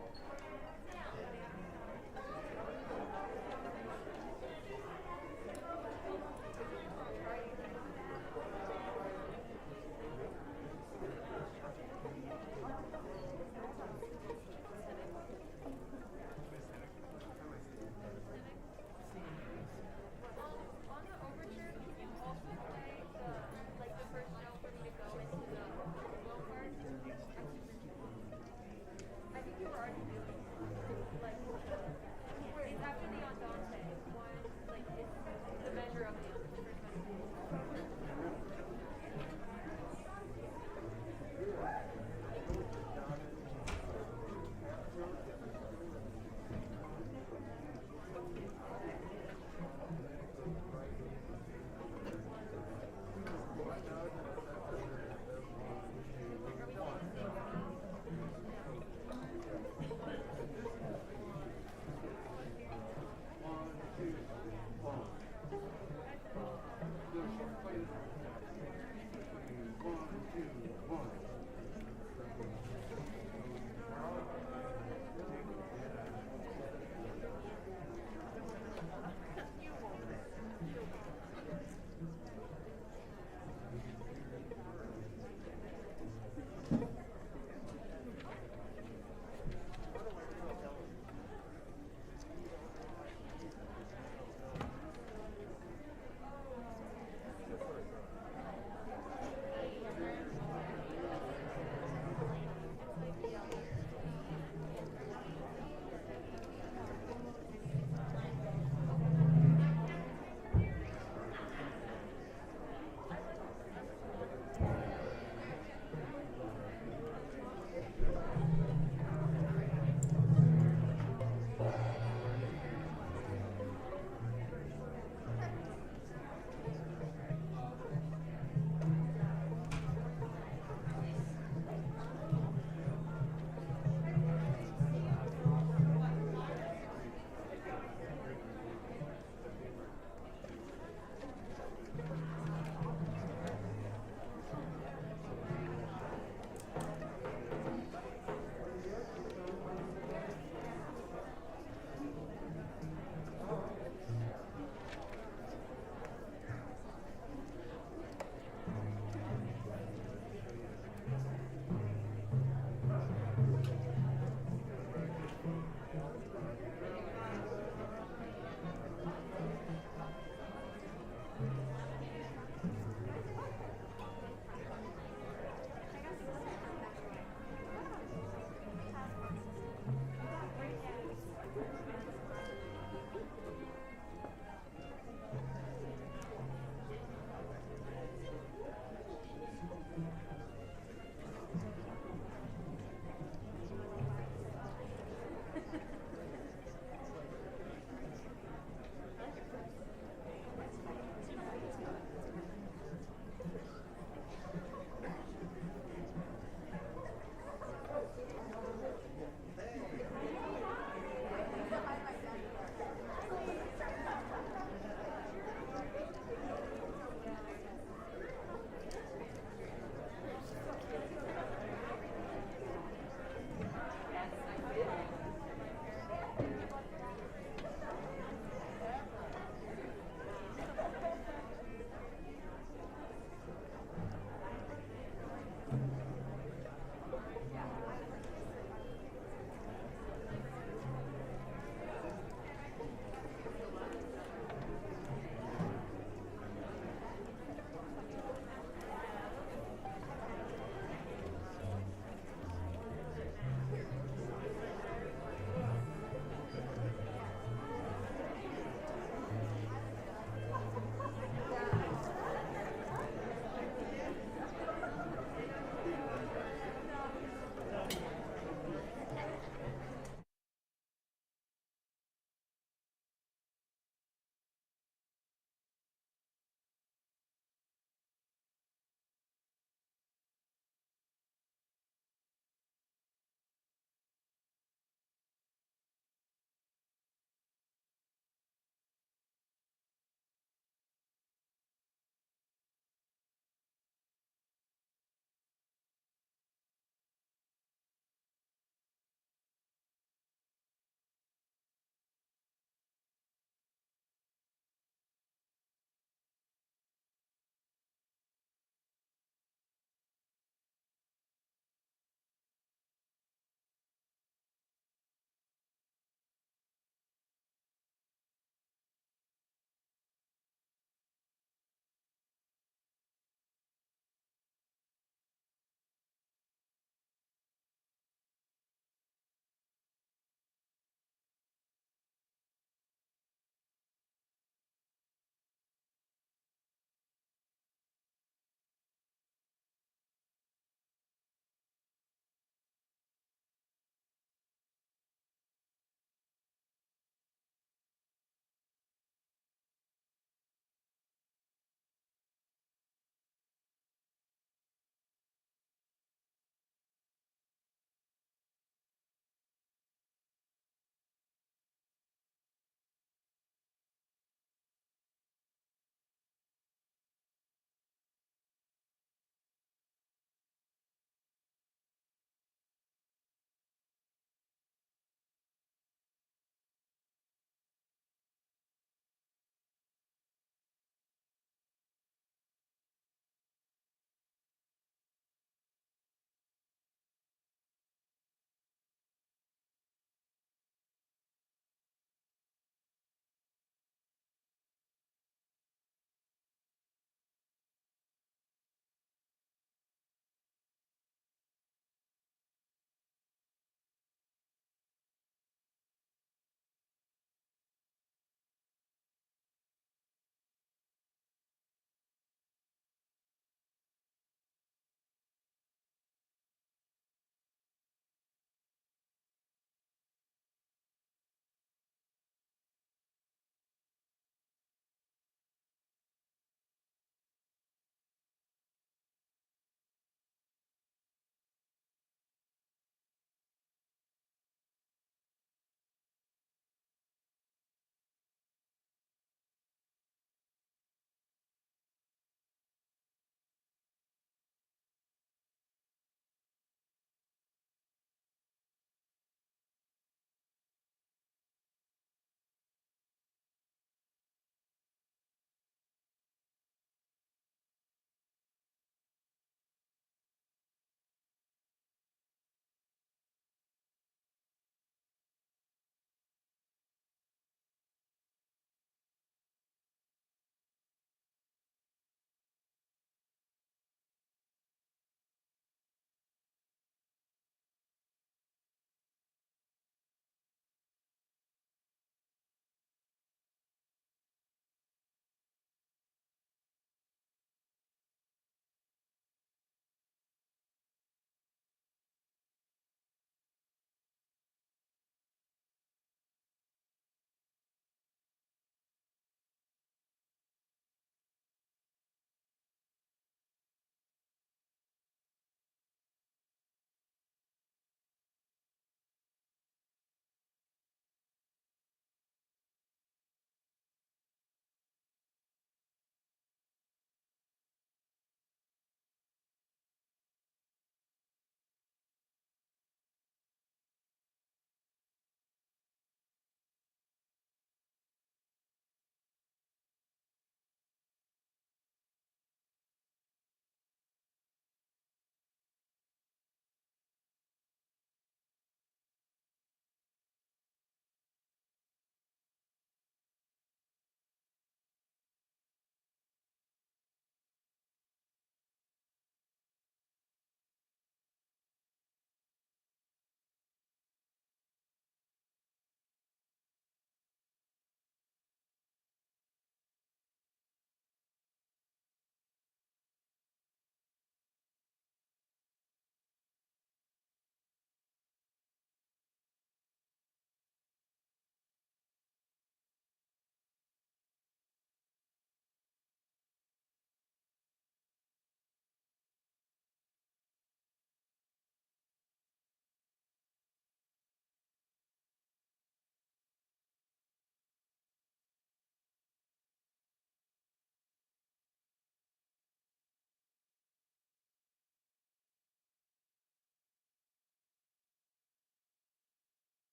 On the overture, can you also play the first note for me to go into the low part? I think you were already doing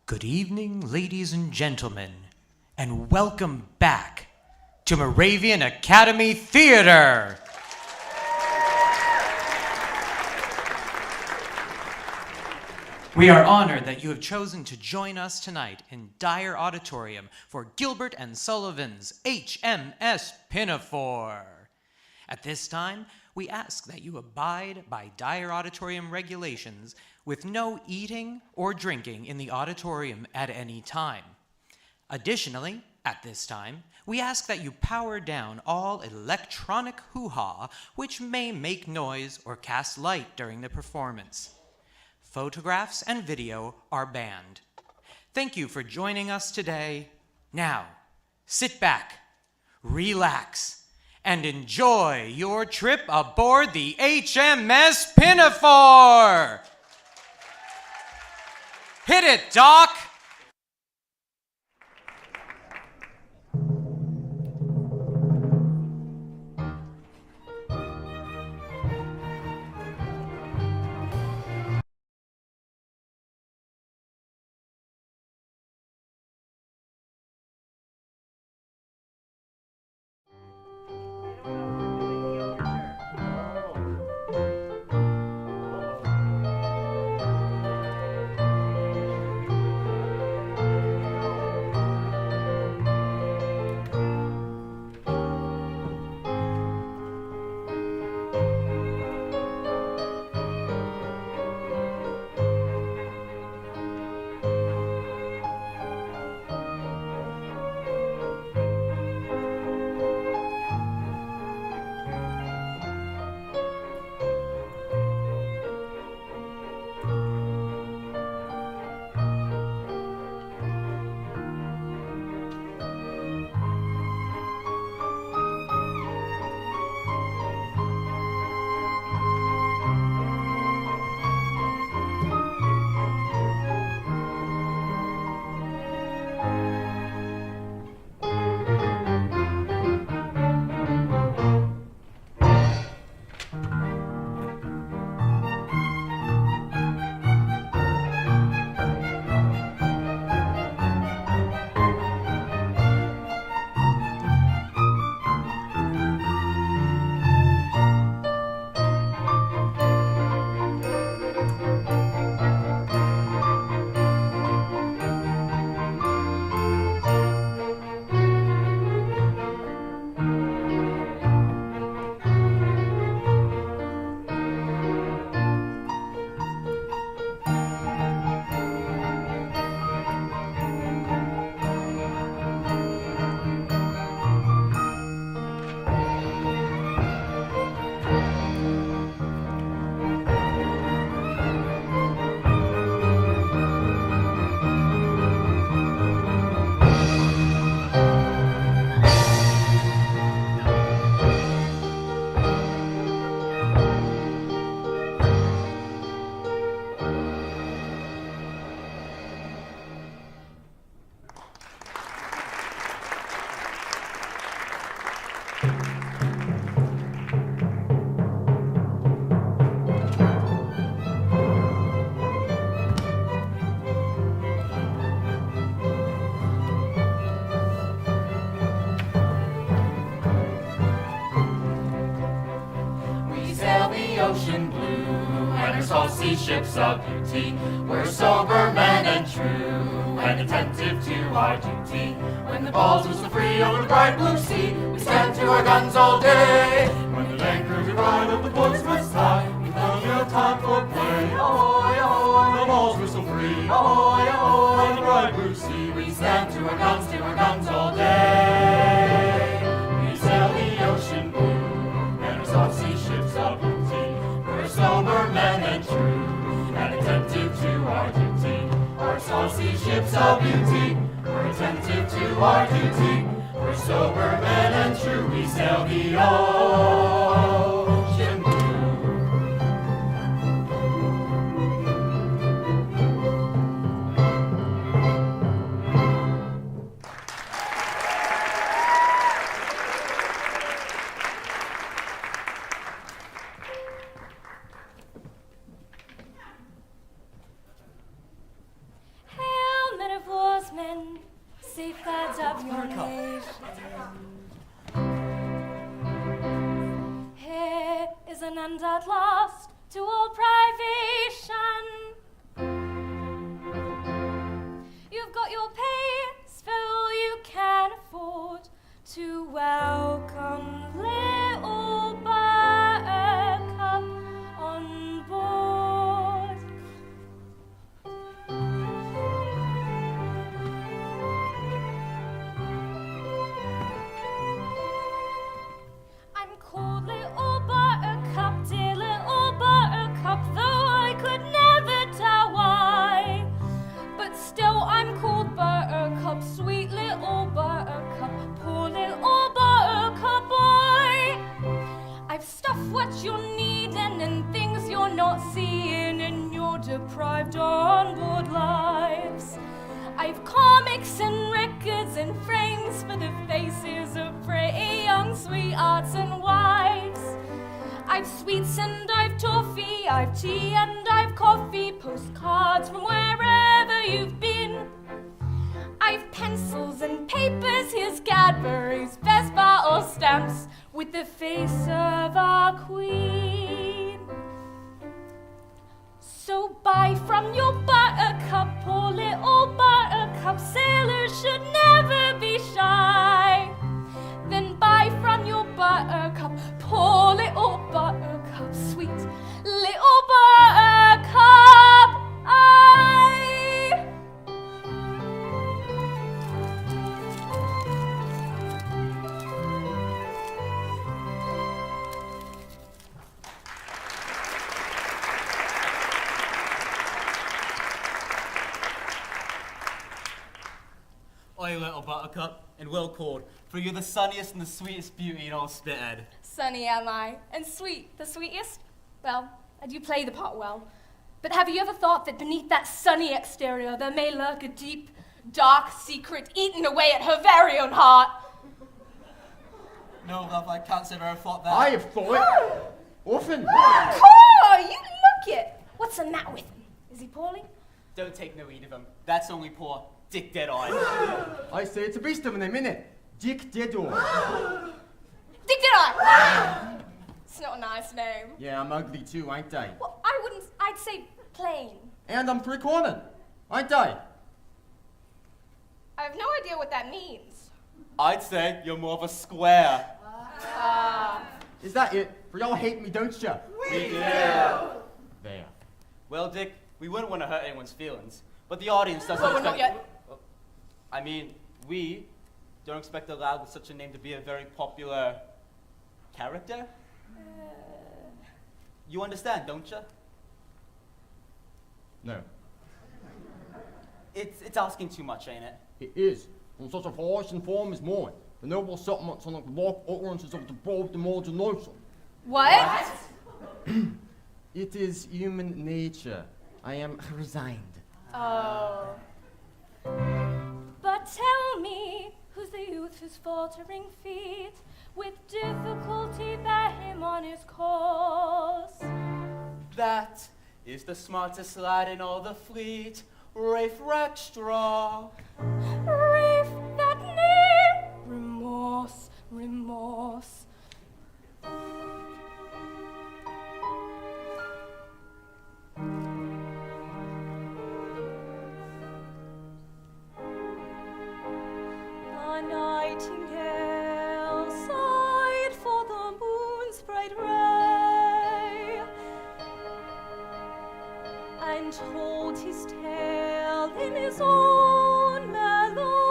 Good evening, ladies and gentlemen, and welcome back to Moravian Academy Theater. We are honored that you have chosen to join us tonight in Dyer Auditorium for GIlbert and Sullivan's HMS PINAFORE. At this time, we ask that you abide by Dyer Auditorium regulations with no eating or drinking in the auditorium at any time. Additionally, at this time, we ask that you power down all electronic hoo-ha which may make noise or cast light during the performance. Photographs and video are banned. Thank you for joining us today. Now, sit back, relax, and enjoy your trip aboard the HMS PINAFORE! Hit it, Doc! Ocean blue, and our saucy ships of beauty. We're sober men and true, and attentive to our duty. When the balls whistle free over the bright blue sea, we stand to our guns all day. When the anchors ride up the Portsmouth side, we plenty of time for play. Ahoy, ahoy, the balls whistle free. Ahoy, ahoy, on the bright blue sea, we stand to our guns all day. We sail the ocean blue, and our saucy ships of beauty. We're sober men and true, and attentive to our duty. Our saucy ships of beauty, we're attentive to our duty. We're sober men and true, we sail the ocean blue. Hail risen and at last to all privation. You've got your pains, Phil, you can afford to welcome little Buttercup on board. I'm called little Buttercup, dear little Buttercup, though I could never tell why. But still I'm called Buttercup, sweet little Buttercup, poor little Buttercup boy. I've stuffed what you're needing and things you're not seeing in your deprived on-board lives. I've comics and records and frames for the faces of pretty young sweethearts and wives. I've sweets and I've toffee, I've tea and I've coffee, postcards from wherever you've been. I've pencils and papers, here's Cadbury's best bottle stamps with the face of our queen. So buy from your Buttercup, poor little Buttercup, sailors should never be shy. Then buy from your Buttercup, poor little Buttercup, sweet little Buttercup. Oi, little Buttercup, and well called, for you're the sunniest and the sweetest beauty in all Spithead. Sunny am I, and sweet, the sweetest? Well, I do play the part well. But have you ever thought that beneath that sunny exterior there may lurk a deep, dark secret eating away at her very own heart? No, love, I can't say I've ever thought that. I have thought it. Often. Oh, you look it! What's the matter with him? Is he poorly? Don't take no heed of him. That's only poor Dick Deadeye. I say it's a beast of a name, innit? Dick Deadeye. Dick did I? It's not a nice name. Yeah, I'm ugly too, ain't I? Well, I'd say plain. And I'm three-cornered, ain't I? I have no idea what that means. I'd say you're more of a square. Is that it? For y'all hate me, don't ya? We do. There. Well, Dick, we wouldn't want to hurt anyone's feelings, but the audience doesn't Well, we're expect... not yet. I mean, we don't expect a lad with such a name to be a very popular character. You understand, don't you? No. It's asking too much, ain't it? It is. On such a farce and form as mine, the noble settlements and the block utterances of the broad imagination. What? It is human nature. I am resigned. Oh. But tell me, who's the youth whose faltering feet with difficulty bear him on his course? That is the smartest lad in all the fleet, Rafe Rackstraw. Rafe, that name? Remorse, remorse. A nightingale sighed for the moon's bright ray, and told his tale in his own melody.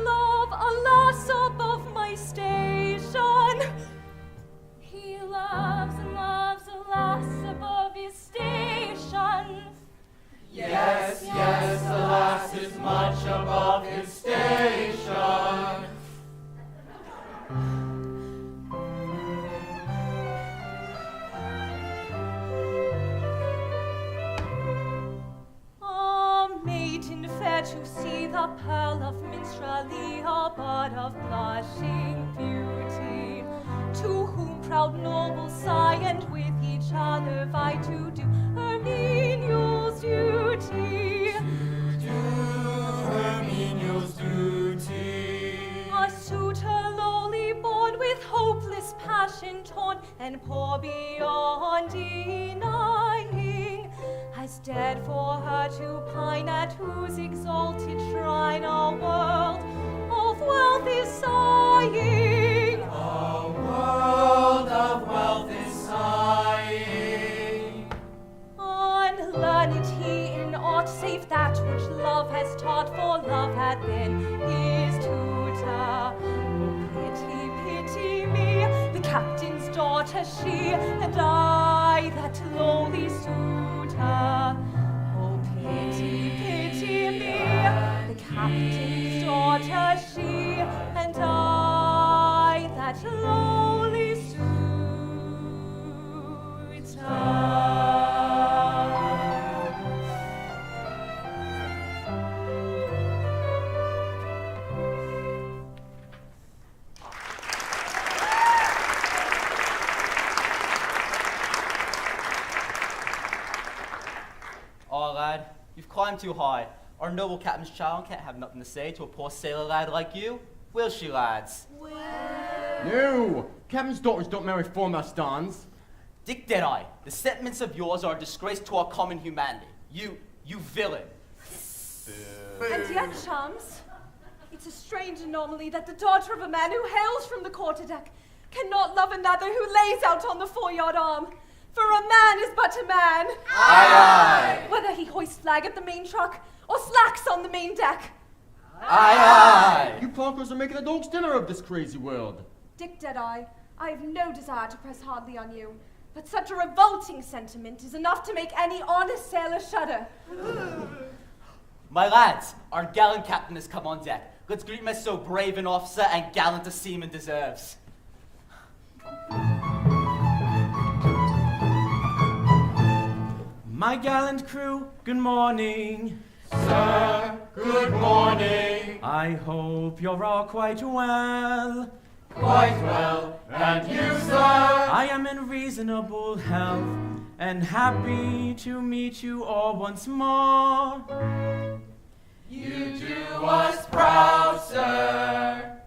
love, alas, above my station. He loves and loves, alas, above his station. Yes, yes, alas, is much above his station. Maiden fair to see, the pearl of minstrelsy, a bud of blushing beauty, to whom proud nobles sigh, and with each other vie to do her menial's duty. To do her menial's duty. A suitor lowly born, with hopeless passion torn, and poor beyond denying, has dead for her to pine, at whose exalted shrine a world of wealth is sighing. A world of wealth is sighing. Unlearned he in aught save that which love has taught, for love had been his tutor. Oh, pity, pity me, the captain's daughter she, and I that lowly suitor. Oh, pity, pity me, the captain's daughter she, and I that lowly suitor. Oh, lad, you've climbed too high. Our noble captain's child can't have nothing to say to a poor sailor lad like you. Will she, lads? No! Captain's daughters don't marry former stands. Dick Deadeye, the sentiments of yours are a disgrace to our common humanity. You villain. And yet, chums, it's a strange anomaly that the daughter of a man who hails from the quarterdeck cannot love another who lays out on the foreyard arm. For a man is but a man. Aye, aye. Whether he hoists flag at the main truck or slacks on the main deck. Aye, aye. You plunkers are making a dog's dinner of this crazy world. Dick Deadeye, I have no desire to press hardly on you, but such a revolting sentiment is enough to make any honest sailor shudder. My lads, our gallant captain has come on deck. Let's greet him as so brave an officer and gallant a seaman deserves. My gallant crew, good morning. Sir, good morning. I hope you're all quite well. Quite well. And you, sir? I am in reasonable health and happy to meet you all once more. You do us proud, sir.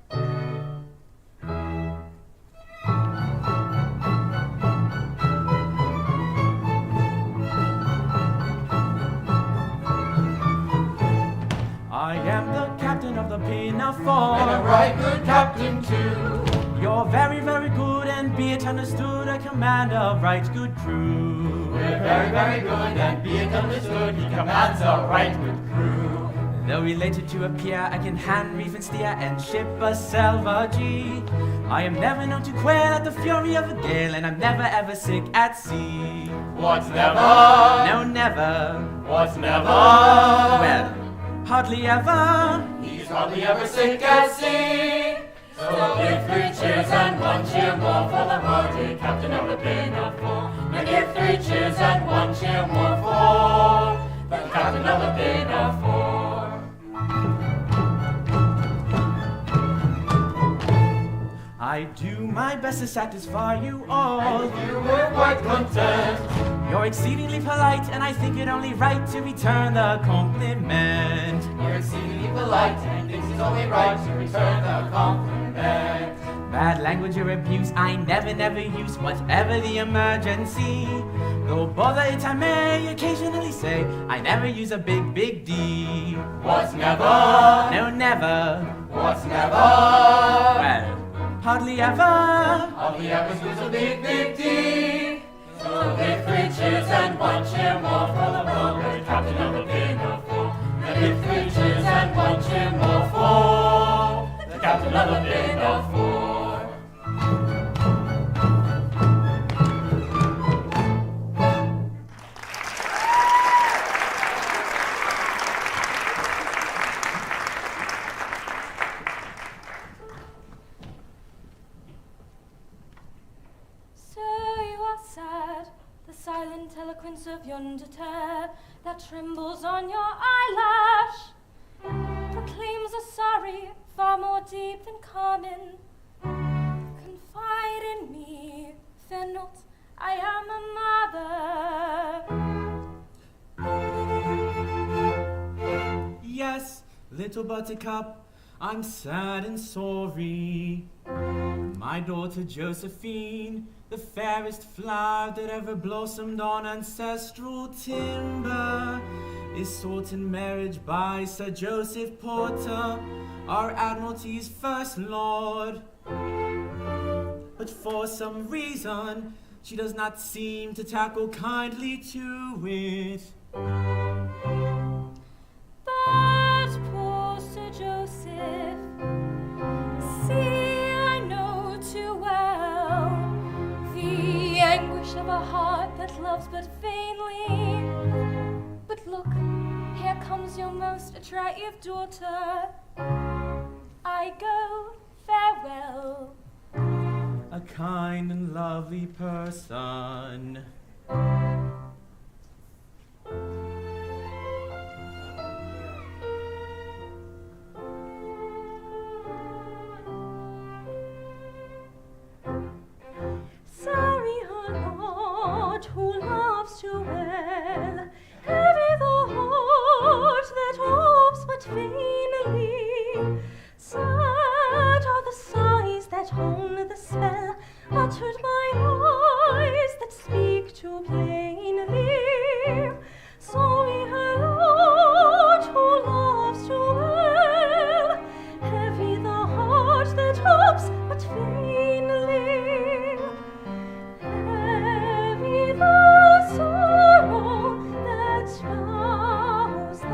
I am the captain of the Pinafore. And a right good captain, too. You're very, very good, and be it understood, a commander of right good crew. We're very, very good, and be it understood, he commands a right good crew. Though related to a peer, I can hand, reef, and steer, and ship a salvagee. I am never known to quail at the fury of a gale, and I'm never ever sick at sea. What's never? No, never. What's never? Well, hardly ever. He's hardly ever sick at sea. So give 3 cheers and 1 cheer more for the hardy captain of the Pinafore. And give 3 cheers and 1 cheer more for the captain of the Pinafore. I do my best to satisfy you all. You were quite content. You're exceedingly polite, and I think it only right to return the compliment. You're exceedingly polite, and thinks it's only right to return the compliment. Bad language or abuse I never use, whatever the emergency. Though bother it I may occasionally say, I never use a big D. What's never? No, never. What's never? Well, hardly ever. Hardly ever use a big D. So give 3 cheers and 1 cheer more for the bold captain of the Pinafore. And give 3 cheers and 1 cheer more for captain of the Pinafore. So you are sad, the silent eloquence of yonder tear that trembles on your eyelash proclaims a sorry far more deep than common. Confide in me, fear not, I am a mother. Yes, little Buttercup, I'm sad and sorry. My daughter Josephine, the fairest flower that ever blossomed on ancestral timber, is sought in marriage by Sir Joseph Porter, our Admiralty's first lord. But for some reason, she does not seem to tackle kindly to it. But poor Sir Joseph, see, I know too well the anguish of a heart that loves but vainly. But look, here comes your most attractive daughter. I go, farewell. A kind and lovely person. Sorry her lord who loves too well, heavy the heart that hopes but vainly. Sad are the sighs that hone the spell, uttered by eyes that speak too plainly. Sorry her lord who loves too well, heavy the heart that hopes but vainly. Heavy the sorrow that bows the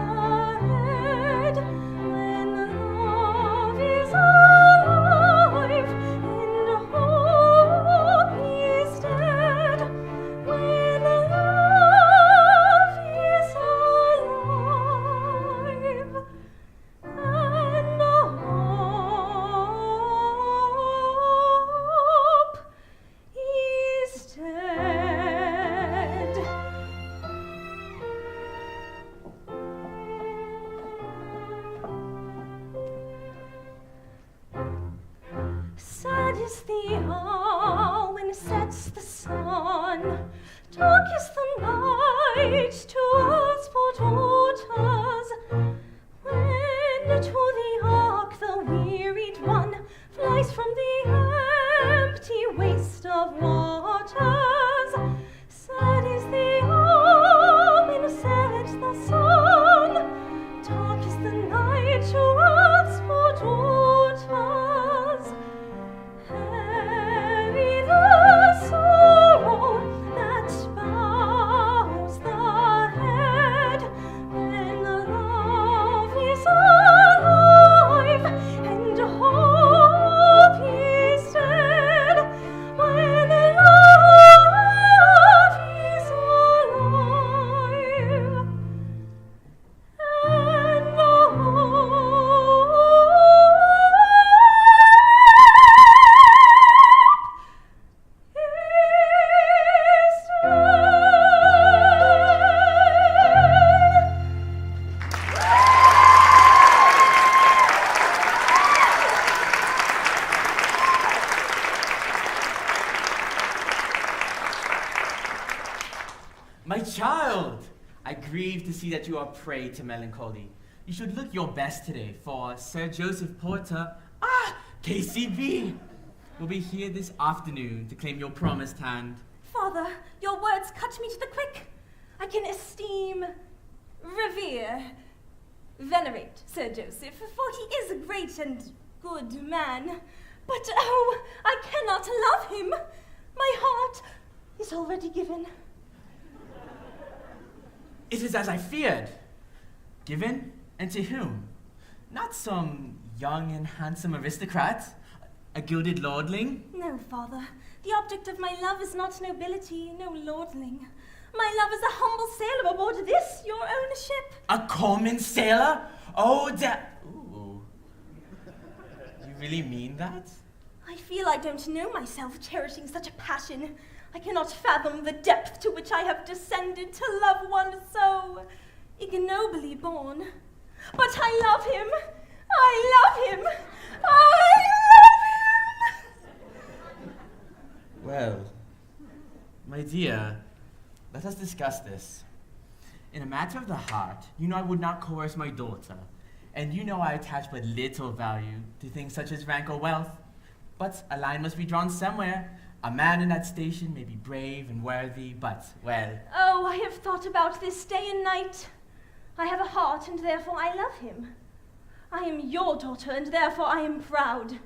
head when love is alive and hope is dead. When love is alive and hope is dead. Sad is the hour when sets the sun, dark is the night to us poor daughters. When to the ark the wearied one flies from the empty waste of waters. Sad is the hour when sets the sun, dark is the night to us poor daughters. Heavy the sorrow that bows the head when love is alive and hope is dead. When love is alive and hope My child, I grieve to see that you are prey to melancholy. You should look your best today, for Sir Joseph Porter, KCB, will be here this afternoon to claim your promised hand. Father, your words cut me to the quick. I can esteem, revere, venerate Sir Joseph, for he is a great and good man. But oh, I cannot love him. My heart is already given. It is as I feared. Given, and to whom? Not some young and handsome aristocrat? A gilded lordling? No, father. The object of my love is not nobility, no lordling. My love is a humble sailor aboard this, your own ship. A common sailor? Oh, Ooh. You really mean that? I feel I don't know myself cherishing such a passion. I cannot fathom the depth to which I have descended to love one so ignobly born. But I love him. I love him. I love him. Well, my dear, let us discuss this. In a matter of the heart, you know I would not coerce my daughter, and you know I attach but little value to things such as rank or wealth. But a line must be drawn somewhere. A man in that station may be brave and worthy, but, well... Oh, I have thought about this day and night. I have a heart, and therefore I love him. I am your daughter, and therefore I am proud.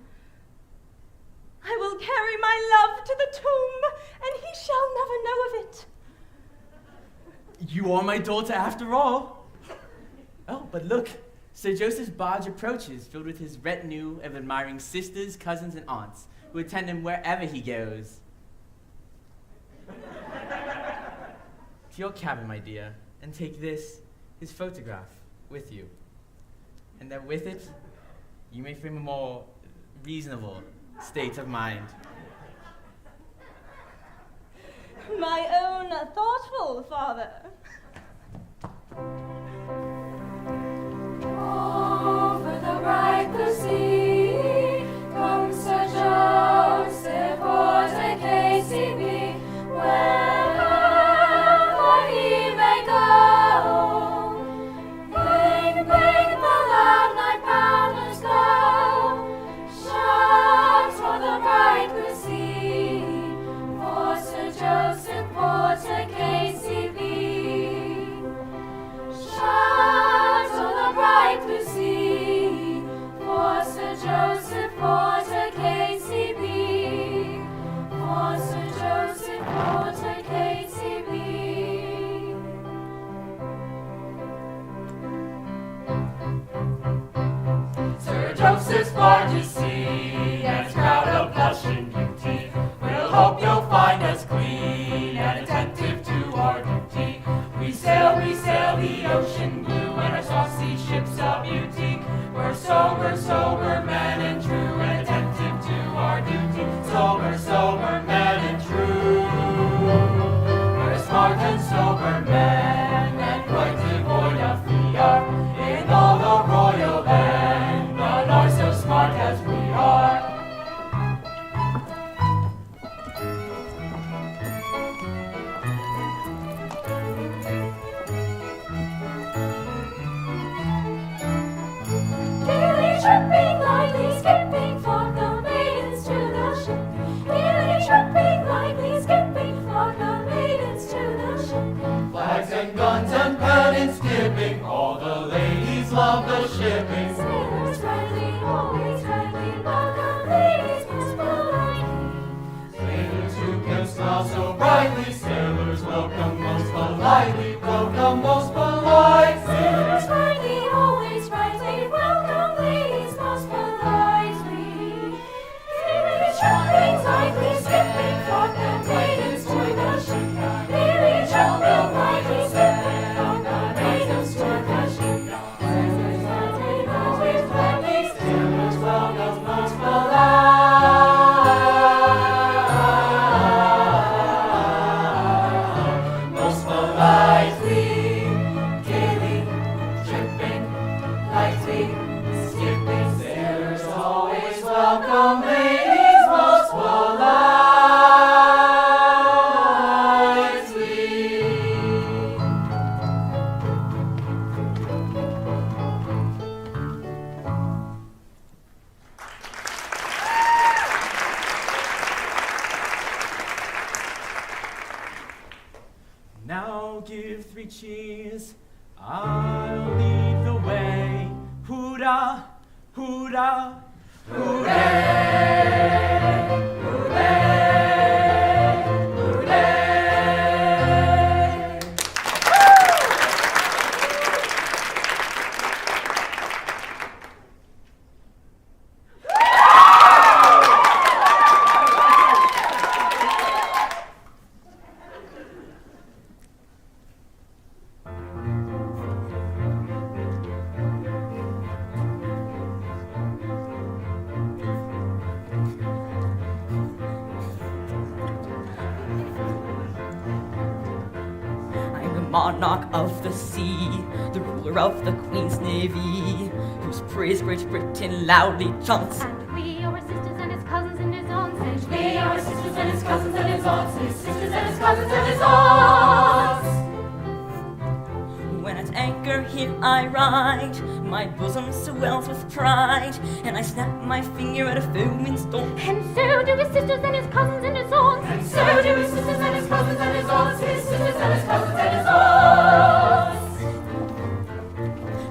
I will carry my love to the tomb, and he shall never know of it. You are my daughter after all. Oh, but look, Sir Joseph's barge approaches, filled with his retinue of admiring sisters, cousins, and aunts, who attend him wherever he goes. To your cabin, my dear, and take this, his photograph, with you. And that with it, you may frame a more reasonable state of mind. My own thoughtful father. Over the bright blue sea comes Sir Joseph Port KCB, wherever he may go. Bang, bang, the loud night prowlers go. Shout for the bright blue sea, for Sir Joseph Port KCB. Shout for the bright blue sea, for Sir Joseph Porter KCB, for Sir Joseph Porter KCB. Sir Joseph's barge you see, and its crowd of blushing beauty. We'll hope you'll find us clean and attentive to our duty. We sail the ocean blue, and our saucy ship's a beauty. We're sober men and true, and attentive to our duty. Sober men and true. We're smart and sober men, and quite devoid of fear. In all the royal land, none are so smart as we are. Gaily tripping, lightly skipping, flock the maidens to the ship. Gaily tripping, lightly skipping, flock the maidens to the ship. Flags and guns and pennants skipping, all the ladies love the shipping. Sailors rightly, always rightly, welcome ladies most politely. Sailors who can smile so brightly, sailors welcome most politely, welcome most polite. Sailors rightly, always rightly, welcome ladies most politely. Gaily tripping, lightly skipping, flock the maidens to the ship. Gaily tripping, lightly skipping, flock the maidens to the ship. Sailors rightly, always rightly, Sailors welcome most polite, most politely. Gaily tripping, lightly skipping, sailors always welcome ladies most politely. Now give 3 cheers, I'll lead the way. Hoorah, hoorah, monarch of the sea, the ruler of the Queen's Navy, whose praise Great Britain loudly chaunts. And we are his sisters and his cousins and his aunts. And We are his sisters and his cousins and his aunts, his sisters and his cousins and his aunts. When at anchor here I ride, my bosom swells with pride, and I snap my finger at a foeman's storm. And so do his sisters and his cousins and his aunts. And so do his sisters and his cousins and his aunts, his sisters and his cousins and his aunts.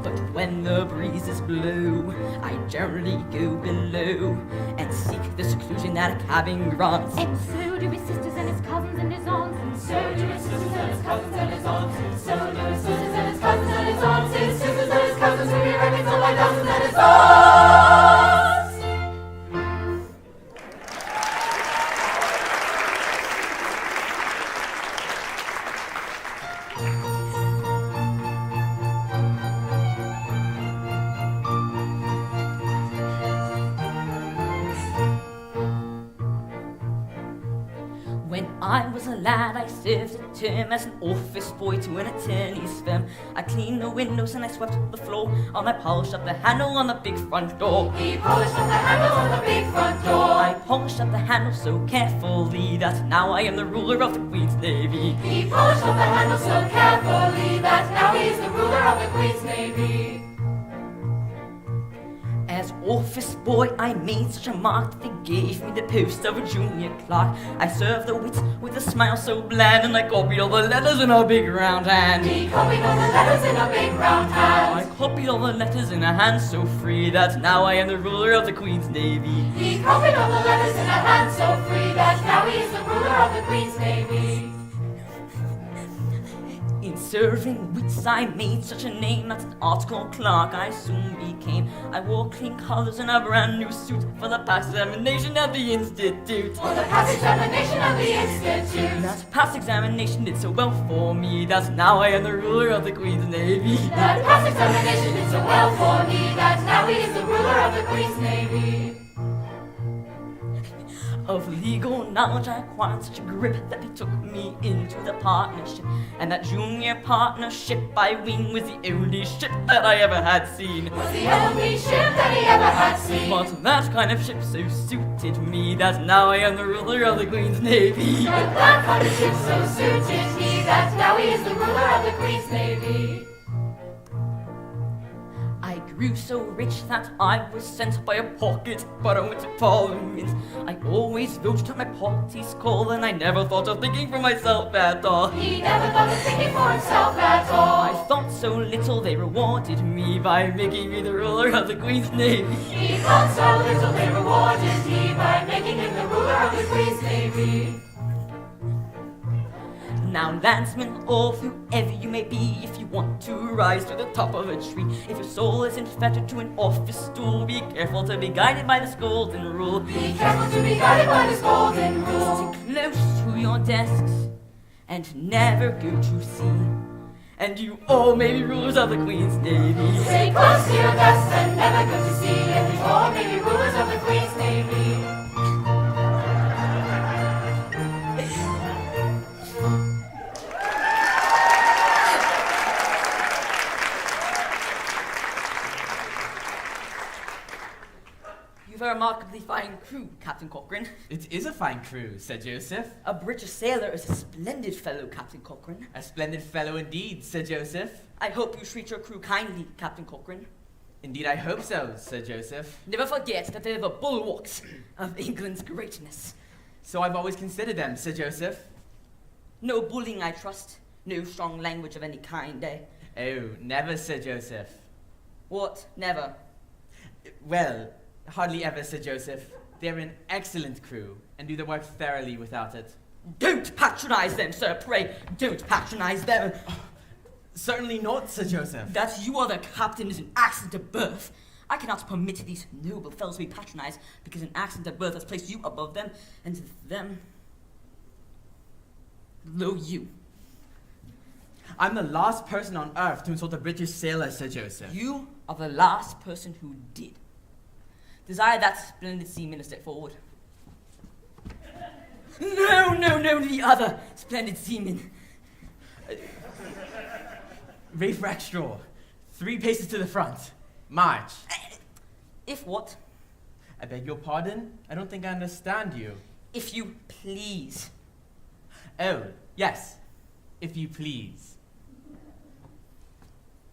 But when the breezes blow, I generally go below and seek the seclusion that a cabin grants. And so do his sisters and his cousins and his aunts. And so do his sisters and his cousins and his aunts, and so do his sisters and his cousins and his aunts, his sisters and his cousins who he reckons on by dozens and his aunts. When I was a lad, I served a term as an office boy to an attorney's firm. I cleaned the windows and I swept the floor, and I polished up the handle on the big front door. He polished up the handle on the big front door. I polished up the handle so carefully that now I am the ruler of the Queen's Navy. He polished up the handle so carefully that now he is the ruler of the Queen's Navy. As office boy, I made such a mark that they gave me the post of a junior clerk. I served the wits with a smile so bland, and I copied all the letters in a big round hand. He copied all the letters in a big round hand. I copied all the letters in a hand so free that now I am the ruler of the Queen's Navy. He copied all the letters in a hand so free that now he is the ruler of the Queen's Navy. In serving wits, I made such a name that an article clerk I soon became. I wore clean colors and a brand new suit for the past examination at the Institute. For the past examination of the Institute. That past examination did so well for me that now I am the ruler of the Queen's Navy. That past examination did so well for me that now he is the ruler of the Queen's Navy. Of legal knowledge I acquired such a grip that they took me into the partnership. And that junior partnership by wing was the only ship that I ever had seen. Was the only ship that he ever had seen. But that kind of ship so suited me that now I am the ruler of the Queen's Navy. But that kind of ship so suited me that now he is the ruler of the Queen's Navy. I grew so rich that I was sent by a pocket baron to Parliament. I always voted on my party's call, and I never thought of thinking for myself at all. He never thought of thinking for himself at all. I thought so little they rewarded me by making me the ruler of the Queen's Navy. He thought so little they rewarded me by making him the ruler of the Queen's Navy. Now, landsmen, or whoever you may be, if you want to rise to the top of a tree, if your soul isn't fettered to an office stool, be careful to be guided by this golden rule. Be careful to be guided by this golden rule. Sit close to your desks and never go to sea, and you all may be rulers of the Queen's Navy. Stay close to your desks and never go to sea, and you all may be rulers of the Queen's Navy. You've a remarkably fine crew, Captain Cochrane. It is a fine crew, said Joseph. A British sailor is a splendid fellow, Captain Cochrane. A splendid fellow indeed, said Joseph. I hope you treat your crew kindly, Captain Cochrane. Indeed I hope so, said Joseph. Never forget that they're the bulwarks of England's greatness. So I've always considered them, said Joseph. No bullying, I trust. No strong language of any kind, eh? Oh, never, said Joseph. What? Never? Well, hardly ever, said Joseph. They're an excellent crew, and do the work thoroughly without it. Don't patronize them, sir, pray. Don't patronize them. Certainly not, said Joseph. That you are the captain is an accident of birth. I cannot permit these noble fellows to be patronized because an accident of birth has placed you above them, and them below you. I'm the last person on earth to insult a British sailor, said Joseph. You are the last person who did. Desire that splendid seaman to step forward. No, the other splendid seaman. Rafe Rackstraw, 3 paces to the front. March. If what? I beg your pardon? I don't think I understand you. If you please. Oh, yes. If you please.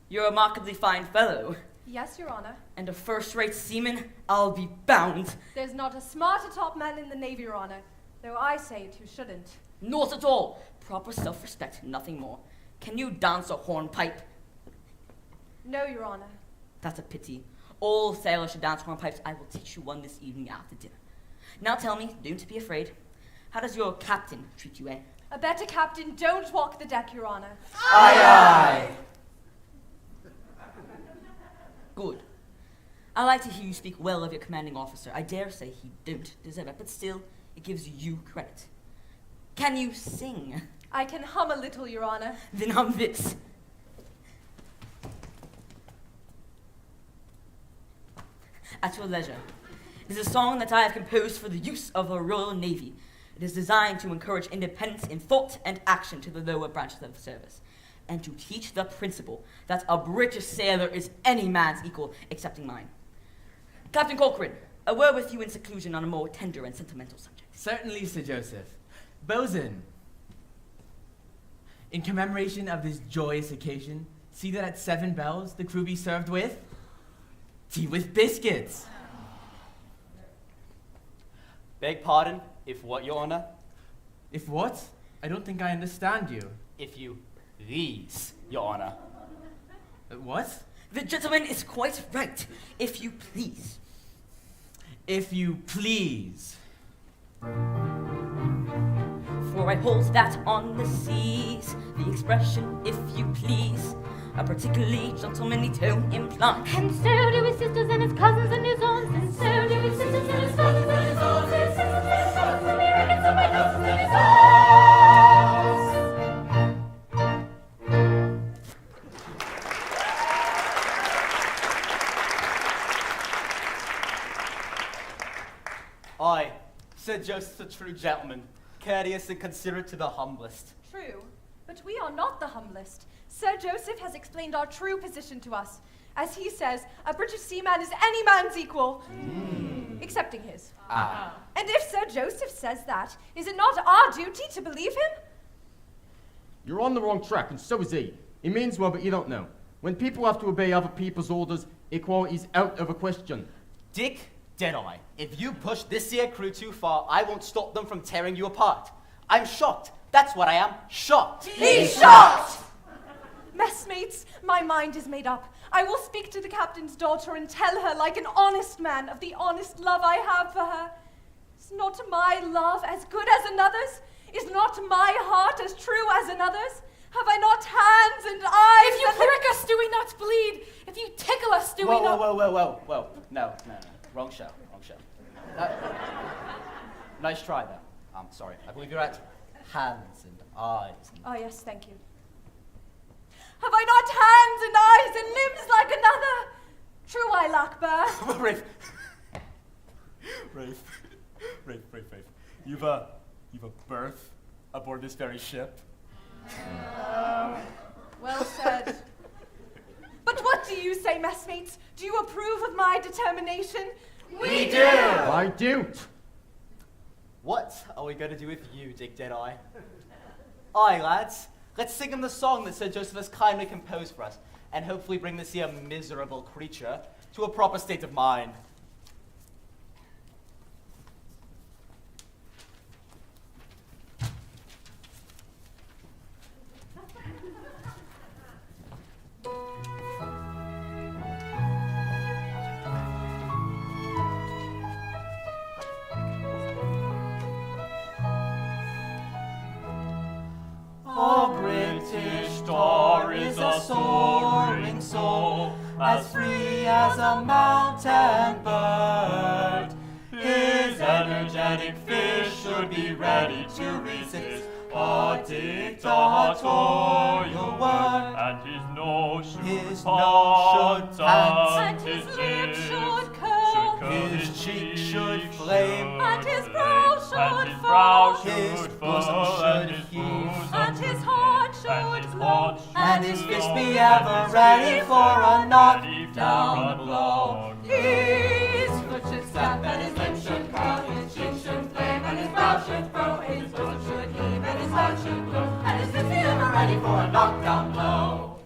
You're a remarkably fine fellow, Yes, Your Honor. and a first-rate seaman, I'll be bound. There's not a smarter top man in the Navy, Your Honor. Though I say it who shouldn't. Not at all. Proper self-respect, nothing more. Can you dance a hornpipe? No, Your Honor. That's a pity. All sailors should dance hornpipes. I will teach you one this evening after dinner. Now tell me, don't be afraid. How does your captain treat you, eh? A better captain don't walk the deck, Your Honor. Aye, aye. Good. I like to hear you speak well of your commanding officer. I dare say he don't deserve it, but still, it gives you credit. Can you sing? I can hum a little, Your Honor. Then hum this. At your leisure. It is a song that I have composed for the use of the Royal Navy. It is designed to encourage independence in thought and action to the lower branches of the service, and to teach the principle that a British sailor is any man's equal, excepting mine. Captain Corcoran, a word with you in seclusion on a more tender and sentimental subject. Certainly, Sir Joseph. Bosun, in commemoration of this joyous occasion, see that at 7 bells the crew be served with tea with biscuits. Beg pardon, if what, Your Honor? If what? I don't think I understand you. If you please, Your Honor. What? The gentleman is quite right, if you please. If you please. For I hold that on the seas, the expression, if you please, a particularly gentlemanly tone implies. And so do his sisters and his cousins and his aunts, and so do his sisters and his cousins and his aunts, his sisters and his cousins, and he reckons of my cousins and his aunts. I, Sir Joseph, a true gentleman, courteous and considerate to the humblest. True, but we are not the humblest. Sir Joseph has explained our true position to us. As he says, a British seaman is any man's equal, excepting his. And if Sir Joseph says that, is it not our duty to believe him? You're on the wrong track, and so is he. He means well, but you don't know. When people have to obey other people's orders, equality's out of a question. Dick Deadeye, if you push this here crew too far, I won't stop them from tearing you apart. I'm shocked. That's what I am. Shocked. He's shocked! Messmates, my mind is made up. I will speak to the captain's daughter and tell her, like an honest man, of the honest love I have for her. Is not my love as good as another's? Is not my heart as true as another's? Have I not hands and eyes? If you prick us, do we not bleed? If you tickle us, do we Whoa, not... whoa. No. Wrong show. Nice try, though. I'm sorry. I believe you're at hands and eyes. Oh, yes, thank you. Have I not hands and eyes and limbs like another? True I lack birth. Rafe. You've a berth aboard this very ship. Well said. But what do you say, messmates? Do you approve of my determination? We do! I don't. What are we going to do with you, Dick Deadeye? Aye, lads. Let's sing him the song that Sir Joseph has kindly composed for us, and hopefully bring this here miserable creature to a proper state of mind. A British star is a soaring soul, as free as a mountain bird. His energetic fist should be ready to resist a dictatorial word, and his nose should pant, And his lip should curl, His cheek should flame, and his brow and should his brow fall, his should bosom fall, and should his heave, bosom and his heart and should his glow, heart and his should fist glow, be never ready for a knock-down blow. His foot should stamp and his lips should curl, his cheek should flame and his brow should frown, his bosom should heave and his heart should glow, and his lips be ever ready for a knock-down blow.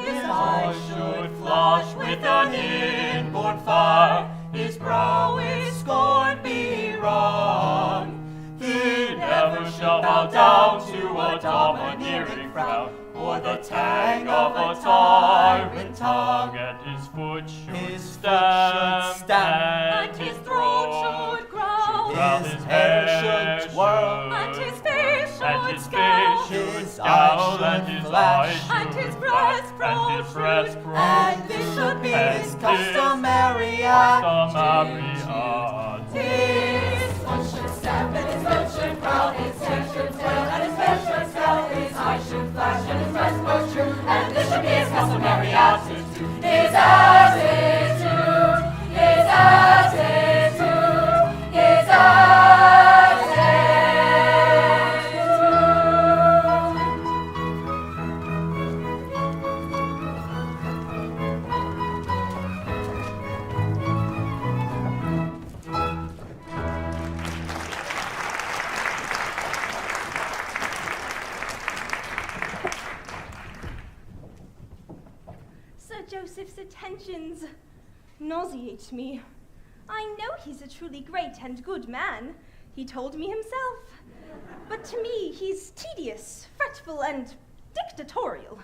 His eyes should flash with an inborn fire, his brow with scorn be wrung. He never shall bow down to a domineering frown, or the tang of a tyrant tongue. And his foot should stamp, and his throat should growl, his hair should twirl, and his face and his should face scowl, should his scowl, eyes and should his flash, eyes and should his flash, breast and his breast protrude, and this should be and his this customary attitude. His foot should stamp and his foot should growl, his hair should twirl and his face should scowl, his eyes should flash and his breast protrude, and this should be his customary attitude. His attitude, his attitude, his attitude. Sir Joseph's attentions nauseate me. I know he's a truly great and good man. He told me himself. But to me, he's tedious, fretful, and dictatorial.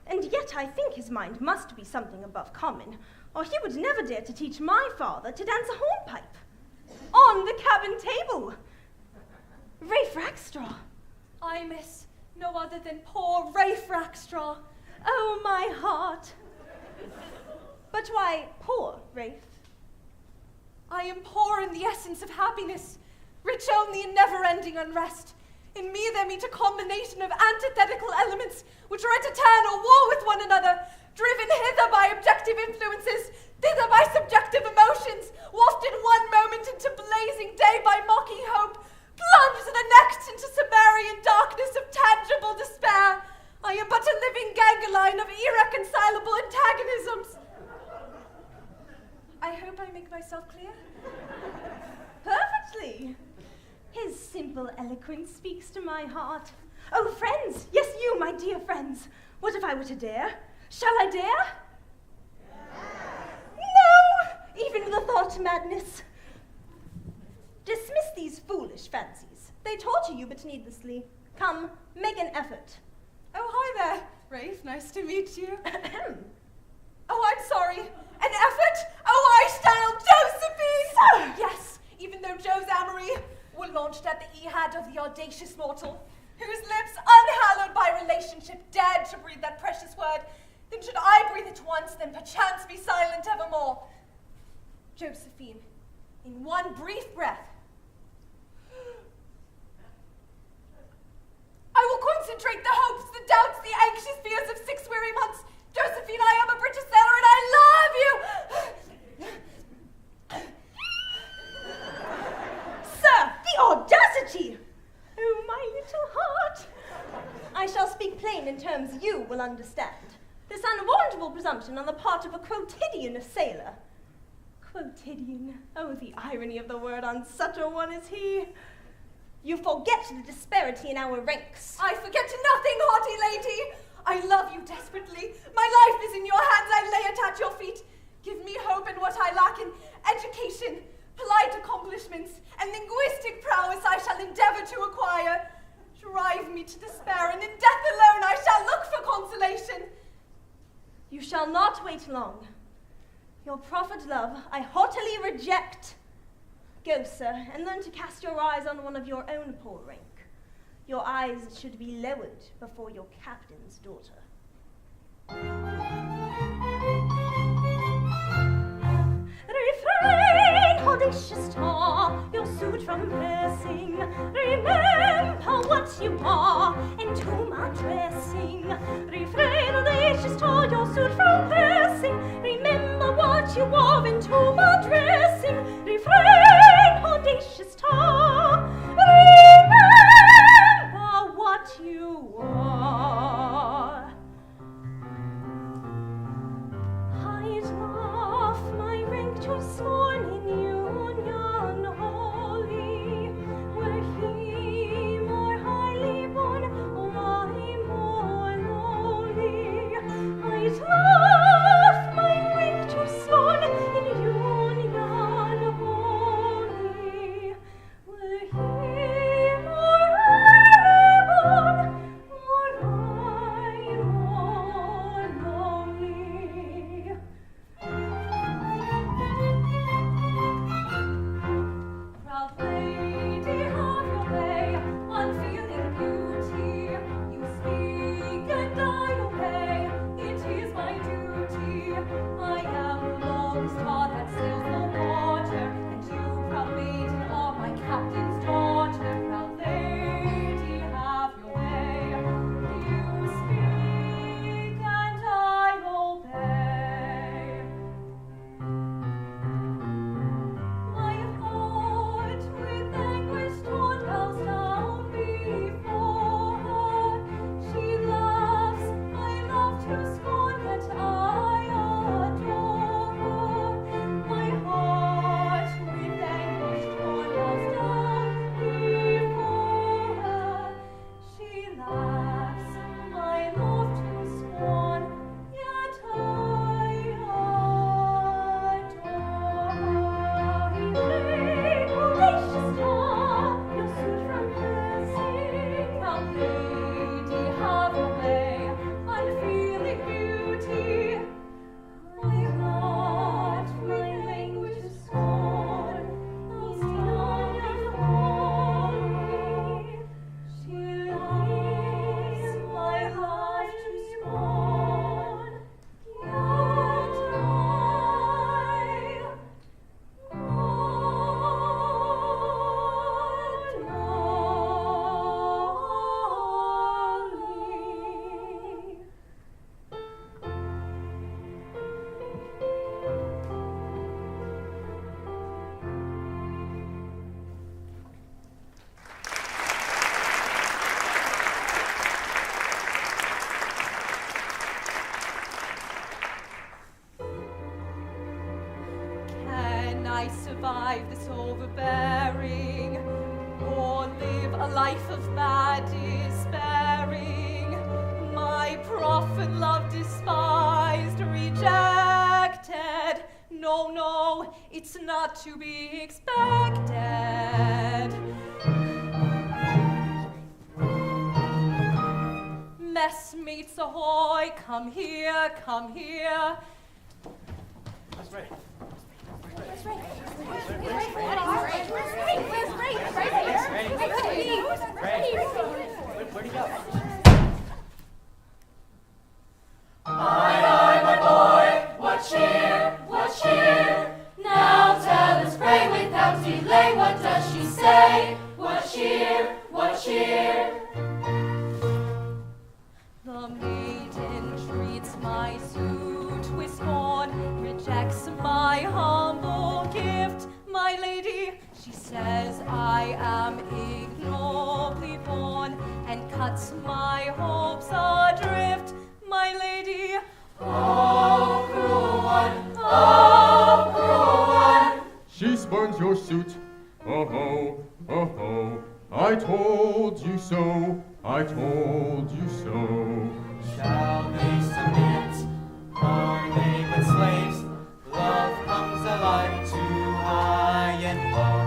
And yet I think his mind must be something above common, or he would never dare to teach my father to dance a hornpipe. On the cabin table. Rafe Rackstraw. I miss no other than poor Rafe Rackstraw. Oh, my heart. But why poor, Rafe? I am poor in the essence of happiness, rich only in never-ending unrest. In me there meet a combination of antithetical elements which are at a turn or war with one another, driven hither by objective influences, thither by subjective emotions, wafted one moment into blazing day by mocking hope, plunged the next into Sumerian darkness of tangible despair. I am but a living ganglion of irreconcilable antagonisms. I hope I make myself clear. Perfectly. His simple eloquence speaks to my heart. Oh, friends, yes, you, my dear friends. What if I were to dare? Shall I dare? No, even the thought madness. Dismiss these foolish fancies. They torture you but needlessly. Come, make an effort. Oh, hi there, Rafe. Nice to meet you. Oh, I'm sorry. An effort? Oh, I shall, Josephine! Yes, even though Joe's amory were launched at the ehad of the audacious mortal, whose lips, unhallowed by relationship, dared to breathe that precious word, then should I breathe it once, then perchance be silent evermore. Josephine, in one brief breath, I will concentrate the hopes, the doubts, the anxious fears of 6 weary months. Josephine, I am a British sailor and I love you! Sir, the audacity! Oh, my little heart. I shall speak plain in terms you will understand. This unwarrantable presumption on the part of a quotidian sailor. Quotidian. Oh, the irony of the word on such a one as he. You forget the disparity in our ranks. I forget nothing, haughty lady. I love you desperately. My life is in your hands. I lay it at your feet. Give me hope in what I lack in education, polite accomplishments, and linguistic prowess I shall endeavor to acquire. Drive me to despair, and in death alone I shall look for consolation. You shall not wait long. Your proffered love I haughtily reject. Go, sir, and learn to cast your eyes on one of your own poor rank. Your eyes should be lowered before your captain's daughter. Refrain, audacious tar, your suit from pressing. Remember what you are, and to my dressing. Refrain, audacious tar, your suit from pressing. Remember what you are, and to my dressing. Refrain, audacious tar, remember. I survive this overbearing, or live a life of mad despairing? My prophet love despised, rejected. No, no, it's not to be expected. Messmates ahoy, come here, come here. That's right. Where'd he go? Aye, my boy, what cheer, what cheer? Now tell us, pray, without delay, what does she say? What cheer, what cheer? The maiden treats my suit with scorn, rejects my humble gift. My lady, she says I am ignobly born, and cuts my hopes adrift. My lady, oh, cruel one, oh, cruel one. She spurns your suit. Oh ho, oh ho. I told you so. I told you so. Shall they submit? Are they but slaves? Love comes alike to high and low.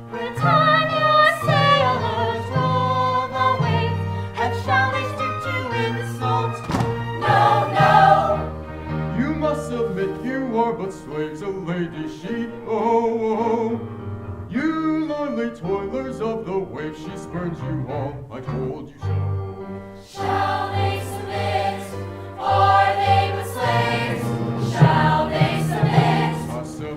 Britannia sailors roll the waves, and shall they stoop to insult? No, no. You must submit, you are but slaves, a lady she, oh, oh. You lonely toilers of the wave, she spurns you all, I told you so. Shall they submit? Are they but slaves? Shall they submit?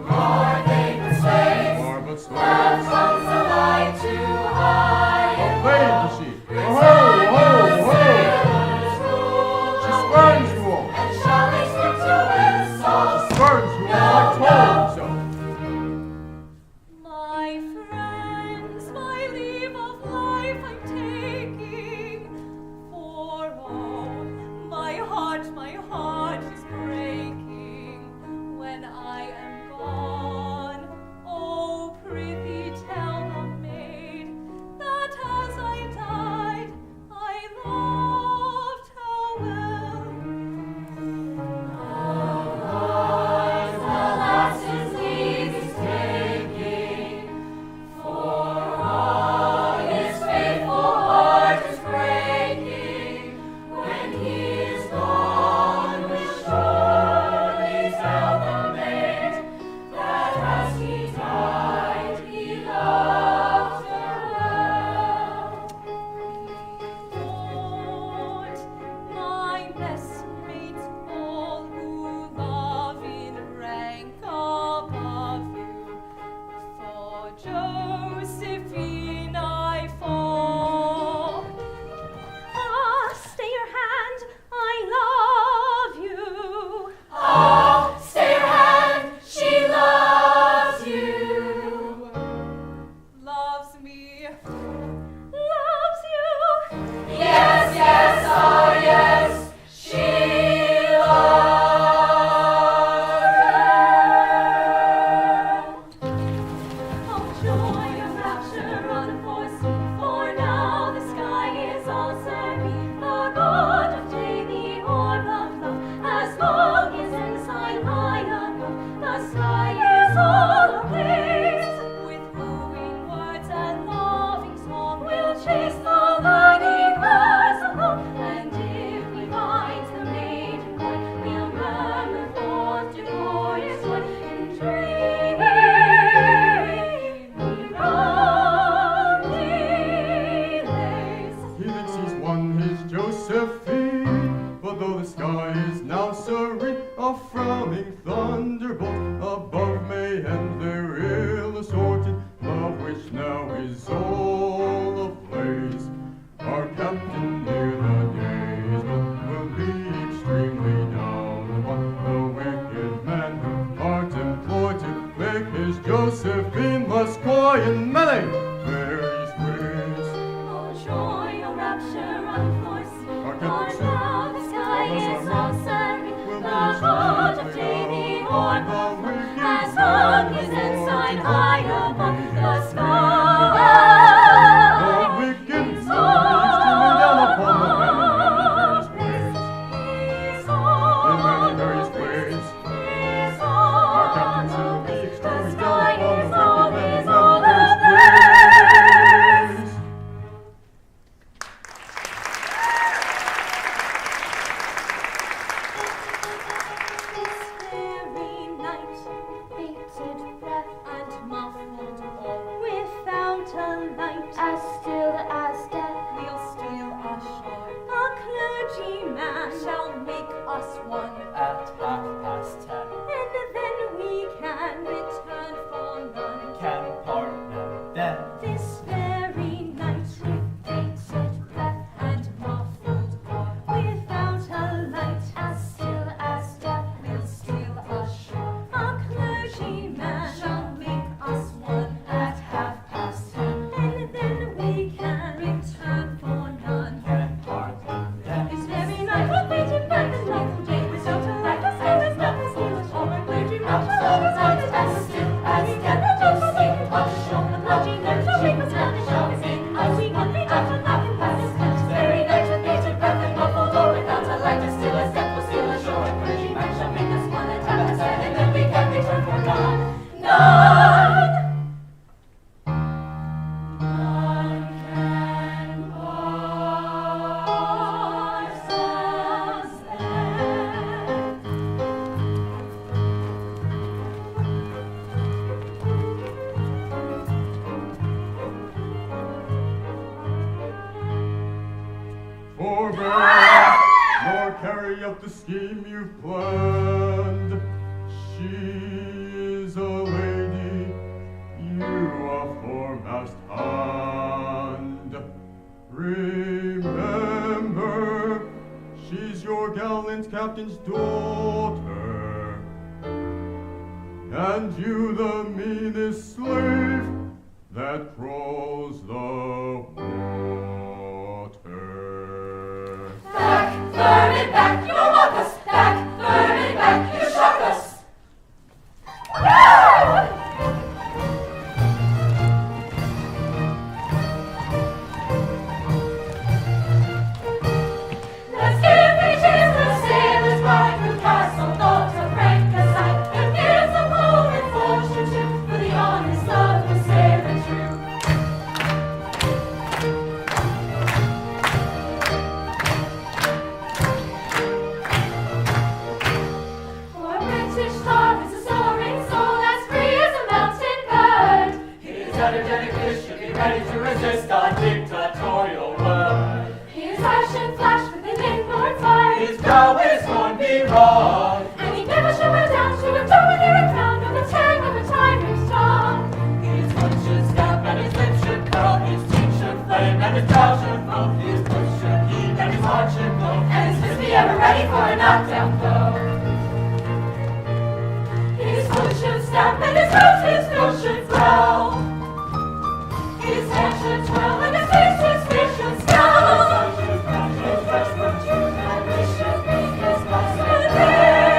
Are they but slaves? Are but slaves. Love comes alike too high A and lady she, oh, ho, ho, ho. sailors rule She the spurns waves. you all. And shall they stoop to insult? Spurns you all, I told you so. my friends, my leave of life I'm taking, for oh, Josephine must cry in many various ways. Oh joy, oh rapture unforeseen. Our For captain said, now the sky "Unless is our all serene. will The be heart of changed Davy by Orr the wicked has hung his Lord ensign in high the above the waves. sky. The wicked thieves streaming down upon the various ways. In many various ways. Our captain will be extremely down upon the wicked men in many various ways. This very night, bated breath and muffled all, without a light, as still as death, we'll steal ashore. A clergyman shall make us one, At 10:30, and then we can return for none. can part now then. This very night, with bated breath and muffled oar, without a light, as still as death, we'll steal ashore. A clergyman shall make us one at 10:30, and then we can return for none. Can part now then. This very night, with bated breath and muffled oar, without a light, as still as death, we'll steal ashore. A clergyman shall make us one at 10:30, As still as we can death, return we'll for steal none. ashore. A clergyman shall make us one at 10:30, as we can return for none. This very night with bated breath and muffled oar, without a light, as still as death, we'll steal ashore. A clergyman shall make us one at 10:30, and then we can return for none. None. None can parse us there. Forbear, nor carry out the scheme you've planned. She's a lady, you a foremast hand. Remember, she's your gallant captain's daughter, and you the meanest slave that crawls the water. Back, vermin, back, you will mock us. Back, vermin, back, you shock us. Let's give riches to sailors bright who castle thoughts of rank aside, and give some hope and fortune too for the honest love of sailor true. For British star is a soaring soul as free as a mountain bird. His energetic fish should be ready to resist a dictatorial word. His eyes should flash with an inborn fire, His prowess won't be wrong. and he never shall bow down to a domineering crown or the tang of a tyrant's tongue. His foot should stamp and his lips should curl. His cheek should flame and his brow should frown. His foot should heave and his heart should blow. And his fist be ever ready for a knockdown blow. His foot should stamp and his nose should growl. His hand should twirl and his face should scowl. His fresh from June and we should be his boss.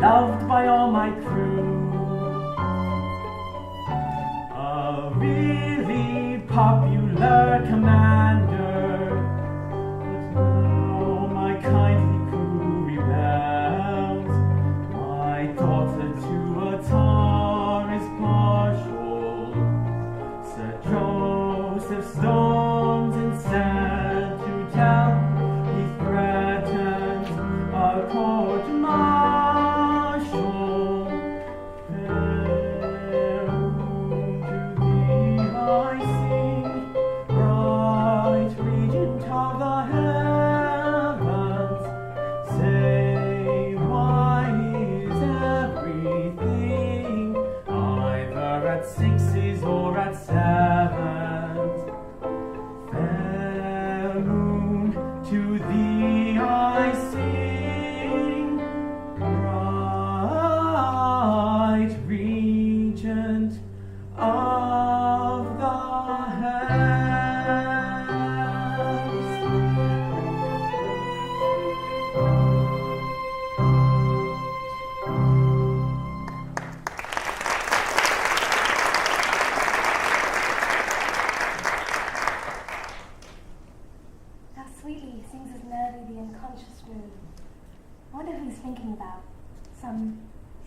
Loved by all my crew, a really popular commander, but now my kindly crew rebels. My daughter to a tar is partial. Sir Joseph storms and sent to tell he threatens a court martial.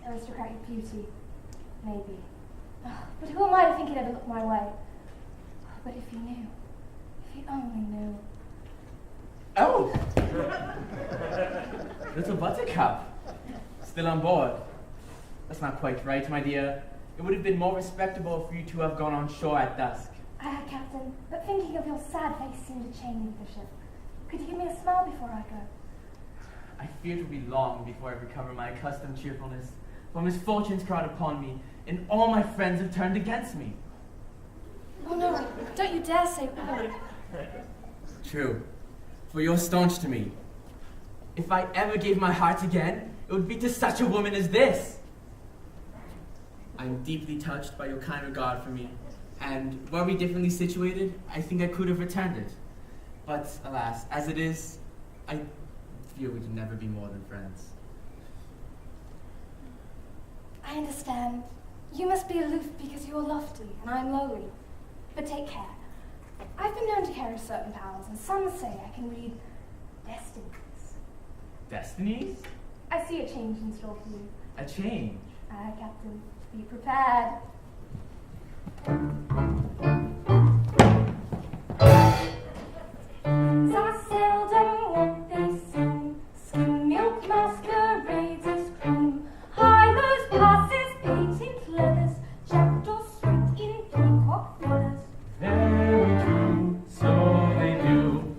Aristocratic beauty, maybe. But who am I to think he'd ever look my way? But if he knew, if he only knew. Oh! Little Buttercup. Still on board. That's not quite right, my dear. It would have been more respectable for you to have gone on shore at dusk. Aye, Captain, but thinking of your sad face seemed to chain me to the ship. Could you give me a smile before I go? I fear it will be long before I recover my accustomed cheerfulness. For misfortunes crowd upon me, and all my friends have turned against me. Oh no, don't you dare say word. True, for you're staunch to me. If I ever gave my heart again, it would be to such a woman as this. I am deeply touched by your kind regard for me, and were we differently situated, I think I could have returned it. But alas, as it is, I fear we can never be more than friends. I understand. You must be aloof because you are lofty, and I am lowly. But take care. I've been known to carry certain powers, and some say I can read destinies. Destinies? I see a change in store for you. A change? Aye, Captain. Be prepared. So seldom what they sing. Skim milk masquerades as cream. High-lows passes painted leathers. Jackdaws straight in peacock feathers. Very true, so they do.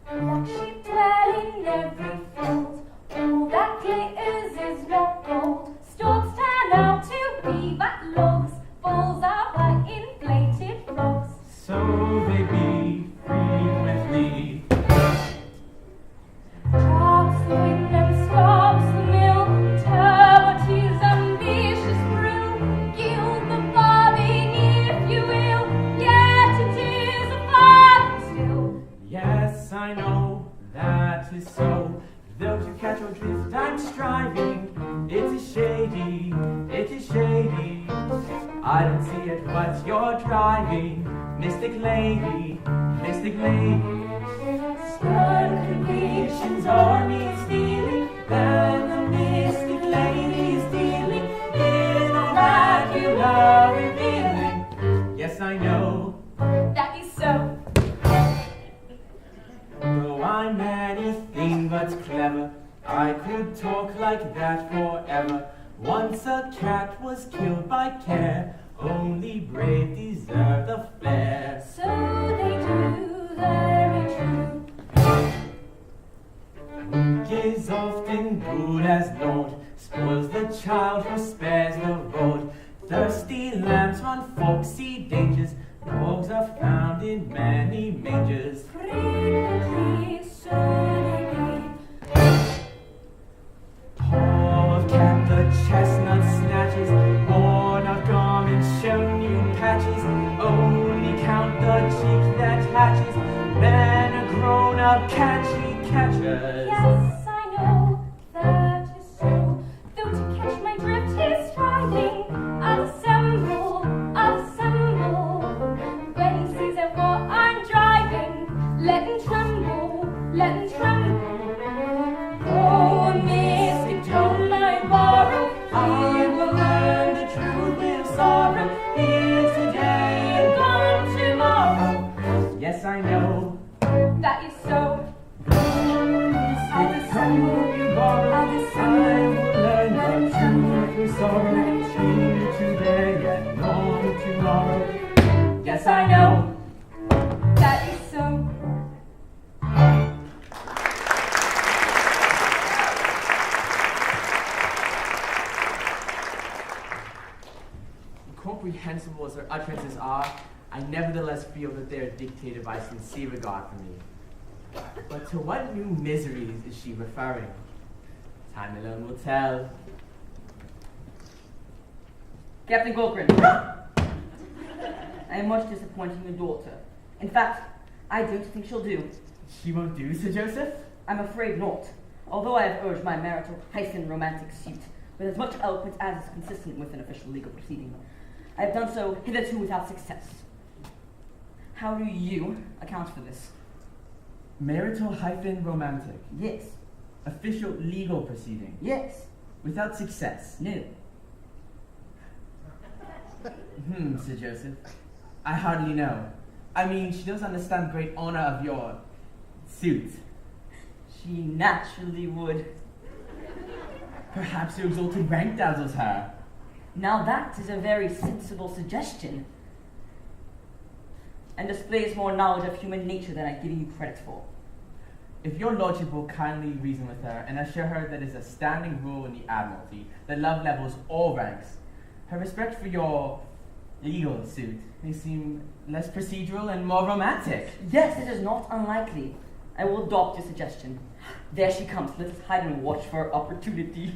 Black sheep dwell in every fold. All that glitters is not gold. Storks turn out to be but logs. Bulls are but inflated frogs. So they be frequently. Drops the wind and stops the mill. Turbot his ambitious brew. Gild the farthing if you will. Yet it is a farthing still. Yes, I know that is so. Though to catch your drift I'm striving. It is shady, it is shady. I don't see it, but you're driving. Mystic lady, mystic lady. Stern convictions o'er me stealing. Then the mystic lady is dealing in a macular revealing. Yes, I know That is so. though I'm many vain but clever. I could talk like that forever. Once a cat was killed by care. Only brave deserve the fair. So they do, very true. Weak is often good as naught, spoils the child who spares the rod. Thirsty lambs run foxy dangers, dogs are found in many mangers. Frequently, so they be. Paw of cat the chestnut snatches, worn out garments show new patches. Only count the cheek that hatches, men are grown up catchy catchers. Yes, I know, that is so. Though to catch my drift he's striving, I'll assemble. When he sees at what I'm driving, let him tremble, let him tremble. Oh, mystic tone I borrow, I will learn the truth with sorrow. Here's today and gone tomorrow. Yes, I know. That is so. I'll dissemble, you borrow. I'll dissemble. I will learn the truth with sorrow. Here today and gone tomorrow. Yes, I know. That is so. Incomprehensible as their utterances are, I nevertheless feel that they are dictated by sincere regard for me. But to what new miseries is she referring? Time alone will tell. Captain Gokran, I am much disappointed in your daughter. In fact, I don't think she'll do. She won't do, Sir Joseph? I'm afraid not. Although I have urged my marital romantic suit with as much eloquence as is consistent with an official legal proceeding, I have done so hitherto without success. How do you account for this? Marital-romantic. Yes. Official legal proceeding. Yes. Without success. No. Sir Joseph. I hardly know. I mean, she does understand great honor of your suit. She naturally would. Perhaps your exalted rank dazzles her. Now that is a very sensible suggestion, and displays more knowledge of human nature than I've given you credit for. If your lordship will kindly reason with her and assure her that it is a standing rule in the Admiralty that love levels all ranks, her respect for your legal suit may seem less procedural and more romantic. Yes, it is not unlikely. I will adopt your suggestion. There she comes. Let us hide and watch for opportunity.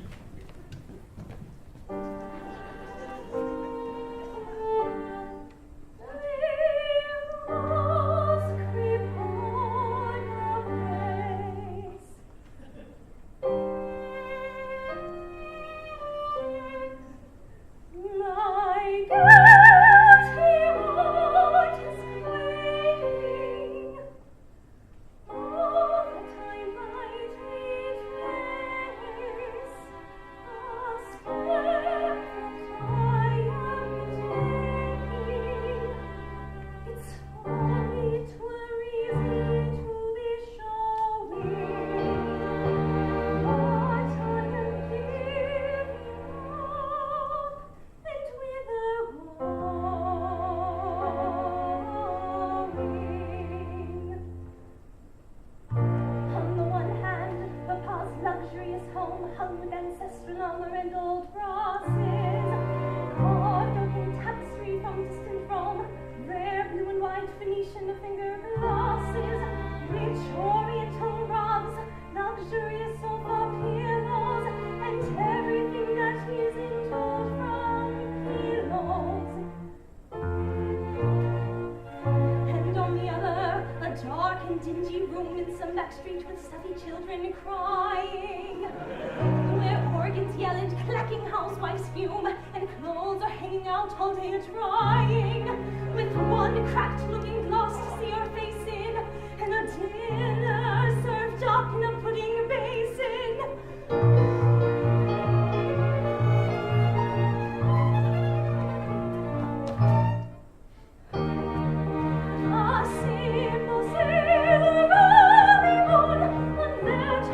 Let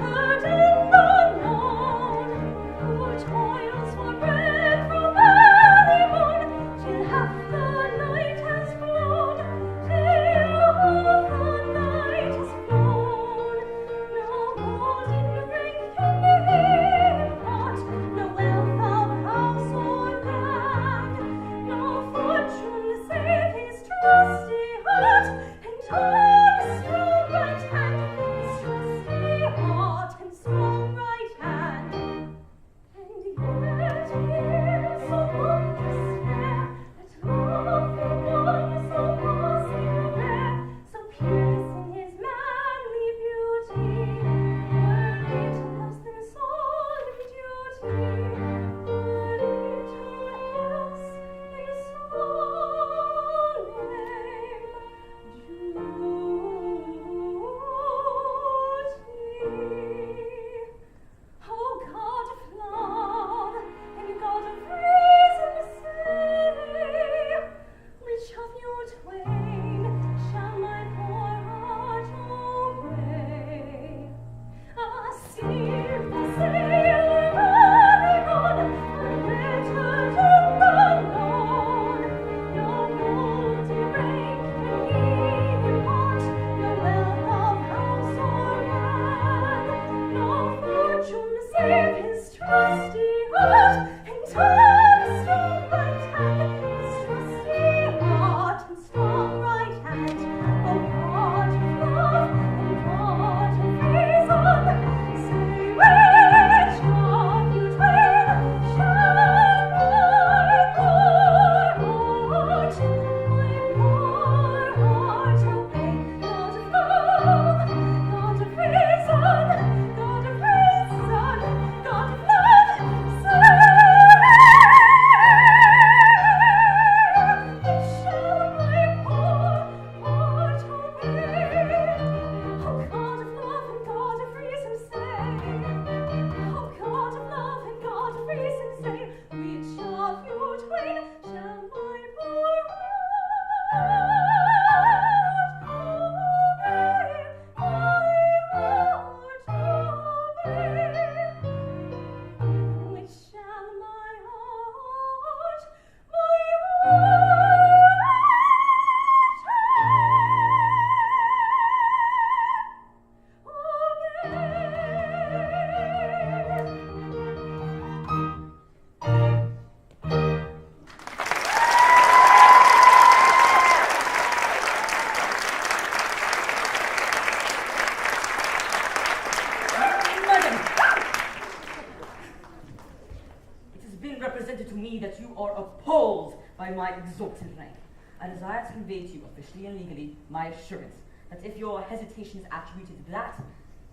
that you are appalled by my exalted rank. I desire to convey to you officially and legally my assurance that if your hesitation is attributed to that,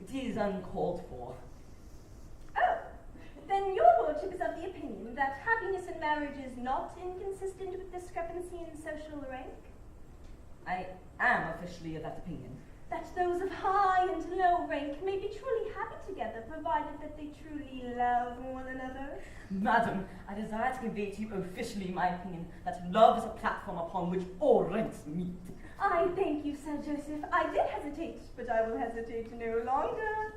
it is uncalled for. Oh, then your lordship is of the opinion that happiness in marriage is not inconsistent with discrepancy in social rank? I am officially of that opinion. That those of high and low rank may be truly happy together, provided that they truly love one another? Madam, I desire to convey to you officially my opinion that love is a platform upon which all ranks meet. I thank you, Sir Joseph. I did hesitate, but I will hesitate no longer.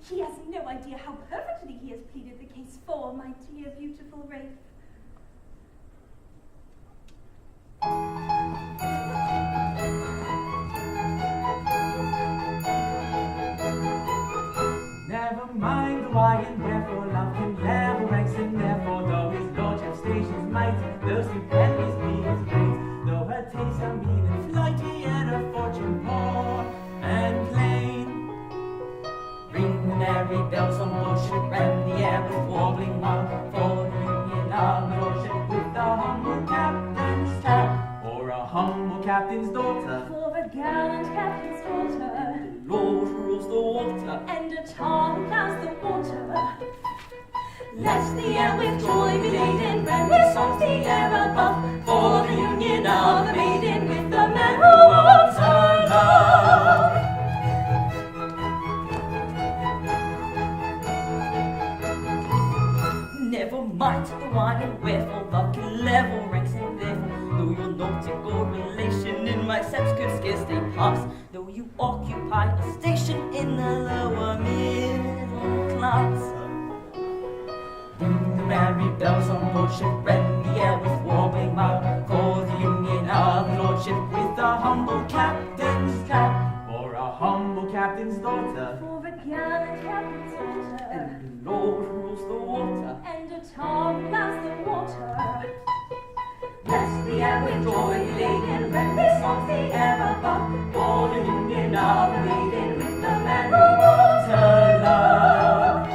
He has no idea how perfectly he has pleaded the case for my dear, beautiful Rafe. Never mind the why and wherefore, love can level ranks and therefore, though his lordship stations might, those stupendious be his great, though her tastes are mean and flighty and her fortune poor and plain. Ring the merry bells on board ship, rend the air with warbling while, for the union of the lordship with the humble captain's tap, or a humble captain's daughter, For a gallant captain's daughter, The Lord rules the water, and a tongue plows the water. Let the air with joy be laden, rend with songs the air above, for the union of the maiden with the man who wants her love. Never mind the why and wherefore, love can level ranks and therefore, though your nautical relation in my sense could scarcely pass, though you occupy a station in the lower middle class. Ring the merry bells on board ship, rend the air with warbling mouth, for the union of the lordship with a humble captain's cap, or a humble captain's daughter, For a gallant captain's daughter, and the Lord rules the water. and a tongue plows the water. Let the air with joy be laden, rend with songs the air above, for the union of the maiden with the man who wants her love.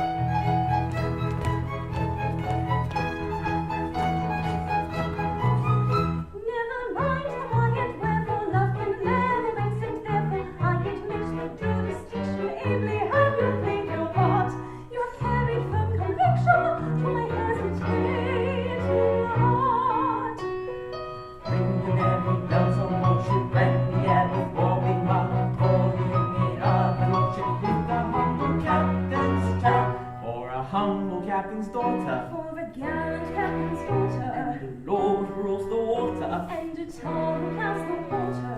Never mind the why and wherefore, love can level ranks and therefore, I admit to distinction ably have you played your part. You have carried firm conviction to my hesitating heart. ring the merry bells on board ship, rend the air with warbling mouth, for the union of the lordship with the humble captain's tap, or a humble captain's daughter, For a gallant captain's daughter, And the Lord rules the water. and a tongue plows the water.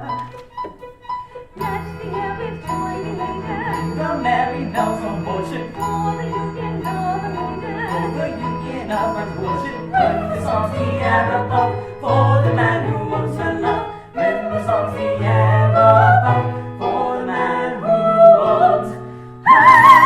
Let the air with joy be laden, the merry bells on board ship, for the union of the maiden. the union of our worship, rend the songs the air above, for the man who wants her love, rend the songs the air above, for the man who wants her love.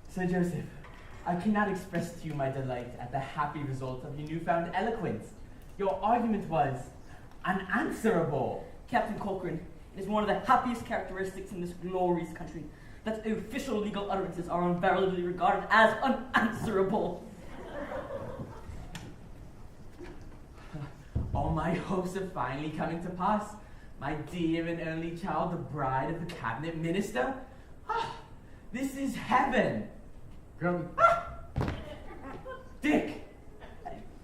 Sir Joseph, I cannot express to you my delight at the happy result of your newfound eloquence. Your argument was unanswerable. Captain Corcoran, it is one of the happiest characteristics in this glorious country that official legal utterances are invariably regarded as unanswerable. All my hopes are finally coming to pass. My dear and only child, the bride of the cabinet minister. Ah, this is heaven. Come. Dick!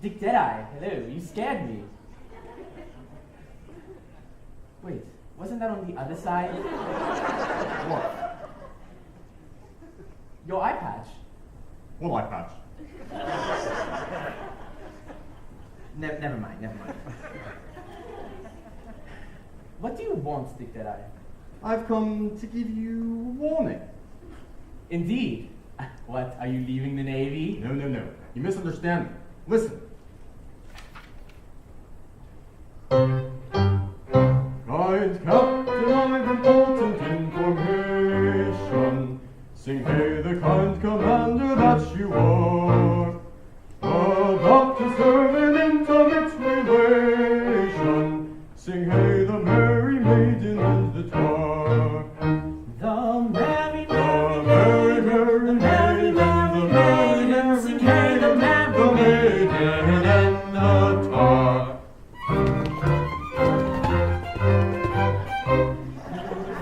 Dick Deadeye, hello, you scared me. Wait, wasn't that on the other side? What? Your eye patch. What eye patch? Never mind. What do you want, Dick Deadeye? I've come to give you warning. Indeed. What, are you leaving the Navy? No. You misunderstand me. Listen. kind commander that you are, about to serve in intimate relation. Sing hey the merry maiden and the tar. The merry, The merry, merry, merry merry, merry maiden, sing hey the merry maiden and the tar.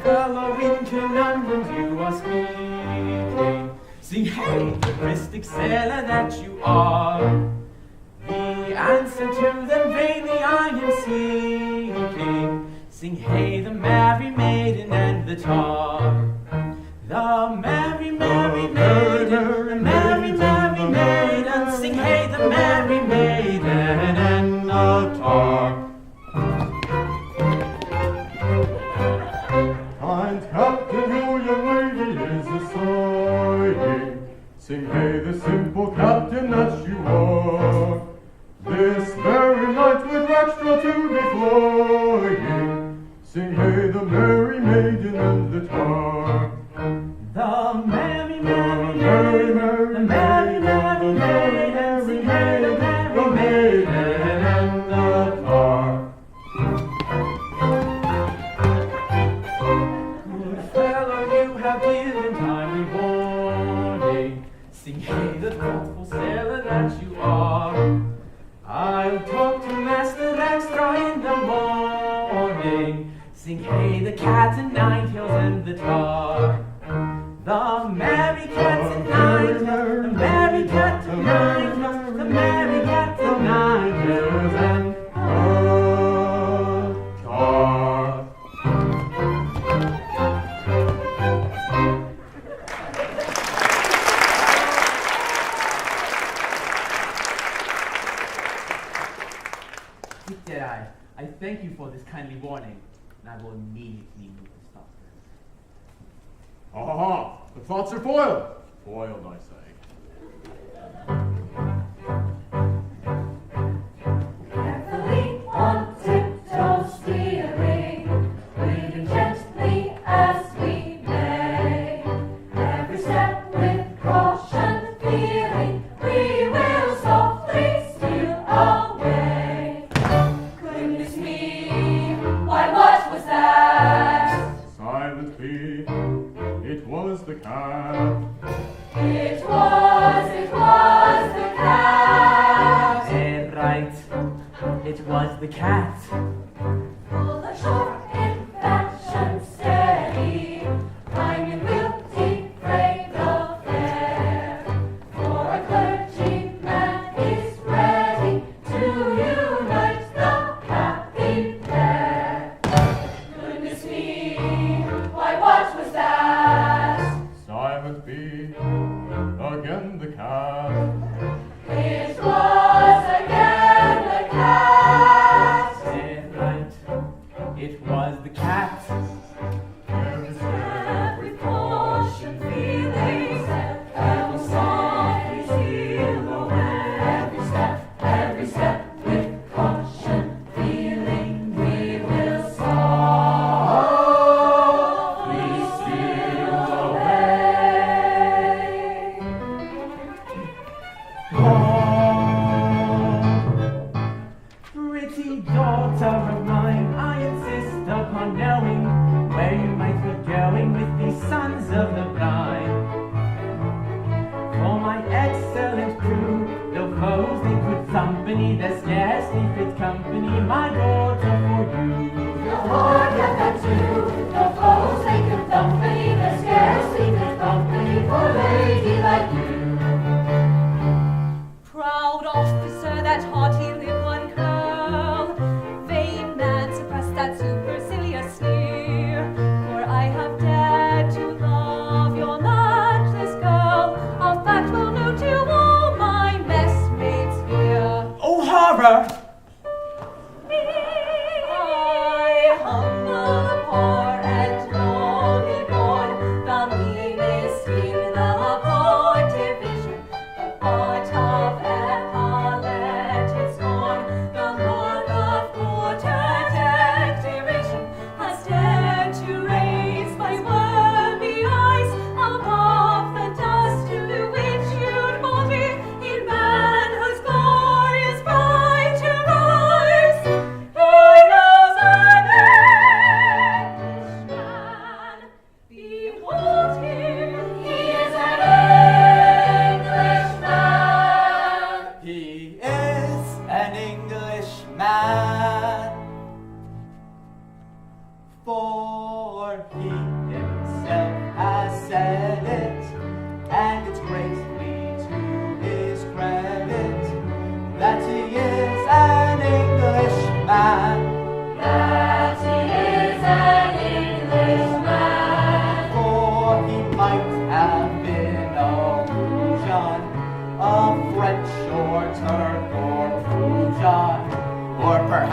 Fellow in conundrums you are speaking. Sing hey, the mystic sailor that you are. The answer to them vainly I am seeking. Sing hey, the merry maiden and the tar. The merry, merry maiden, the merry, merry maiden. Sing hey, the merry maiden and the tar. Kind captain, your young lady is a sighing. Sing hey, the simple captain that you are. This very night with Rackstraw to be flying. Sing hey, the merry maiden and the tar. The merry, merry, merry, merry, the merry, merry maiden, sing hey, the merry maiden and the tar. Good fellow, you have given timely warning. Sing hey, the thoughtful sailor that you are. I'll talk to Master Rackstraw in the morning. Sing hey, the cat and nine tails and the tar. The merry cat and nine tails, the merry cat and nine tails, the merry cat and nine tails and the tar. Dick Deadeye, I thank you for this kindly warning, and I will immediately move the stop. Aha! The thoughts are foiled. Foiled, I say. Carefully on tiptoe steering, leading gently as we may. Every step with caution feeling, we will softly steal away. Goodness me, why what was that? Silent be, it was the cat. It was the cat. Right, it was the cat. Full ashore in fashion steady, climbing witty, brave affair. For a clergyman is ready to unite the happy pair. Goodness me, why what was that? Silent be, again the cat. It was again the cat. Right, it was the cat. Every step with caution feeling, every softly steal away. Every step with caution feeling, we will softly steal away. Pretty daughter of mine, I insist upon knowing where you might be going with these sons of the blind. For my excellent crew, though foes they could company, they're scarcely fit company, my daughter for you. The Lord get that too. The foes they could company, they're scarcely fit company for a lady like you. Proud officer, that haughty lip uncurl. Vain man, suppress that supercilious sneer. For I have dared to love your matchless girl. A fact well known to all my messmates here. Oh, horror! I humble poor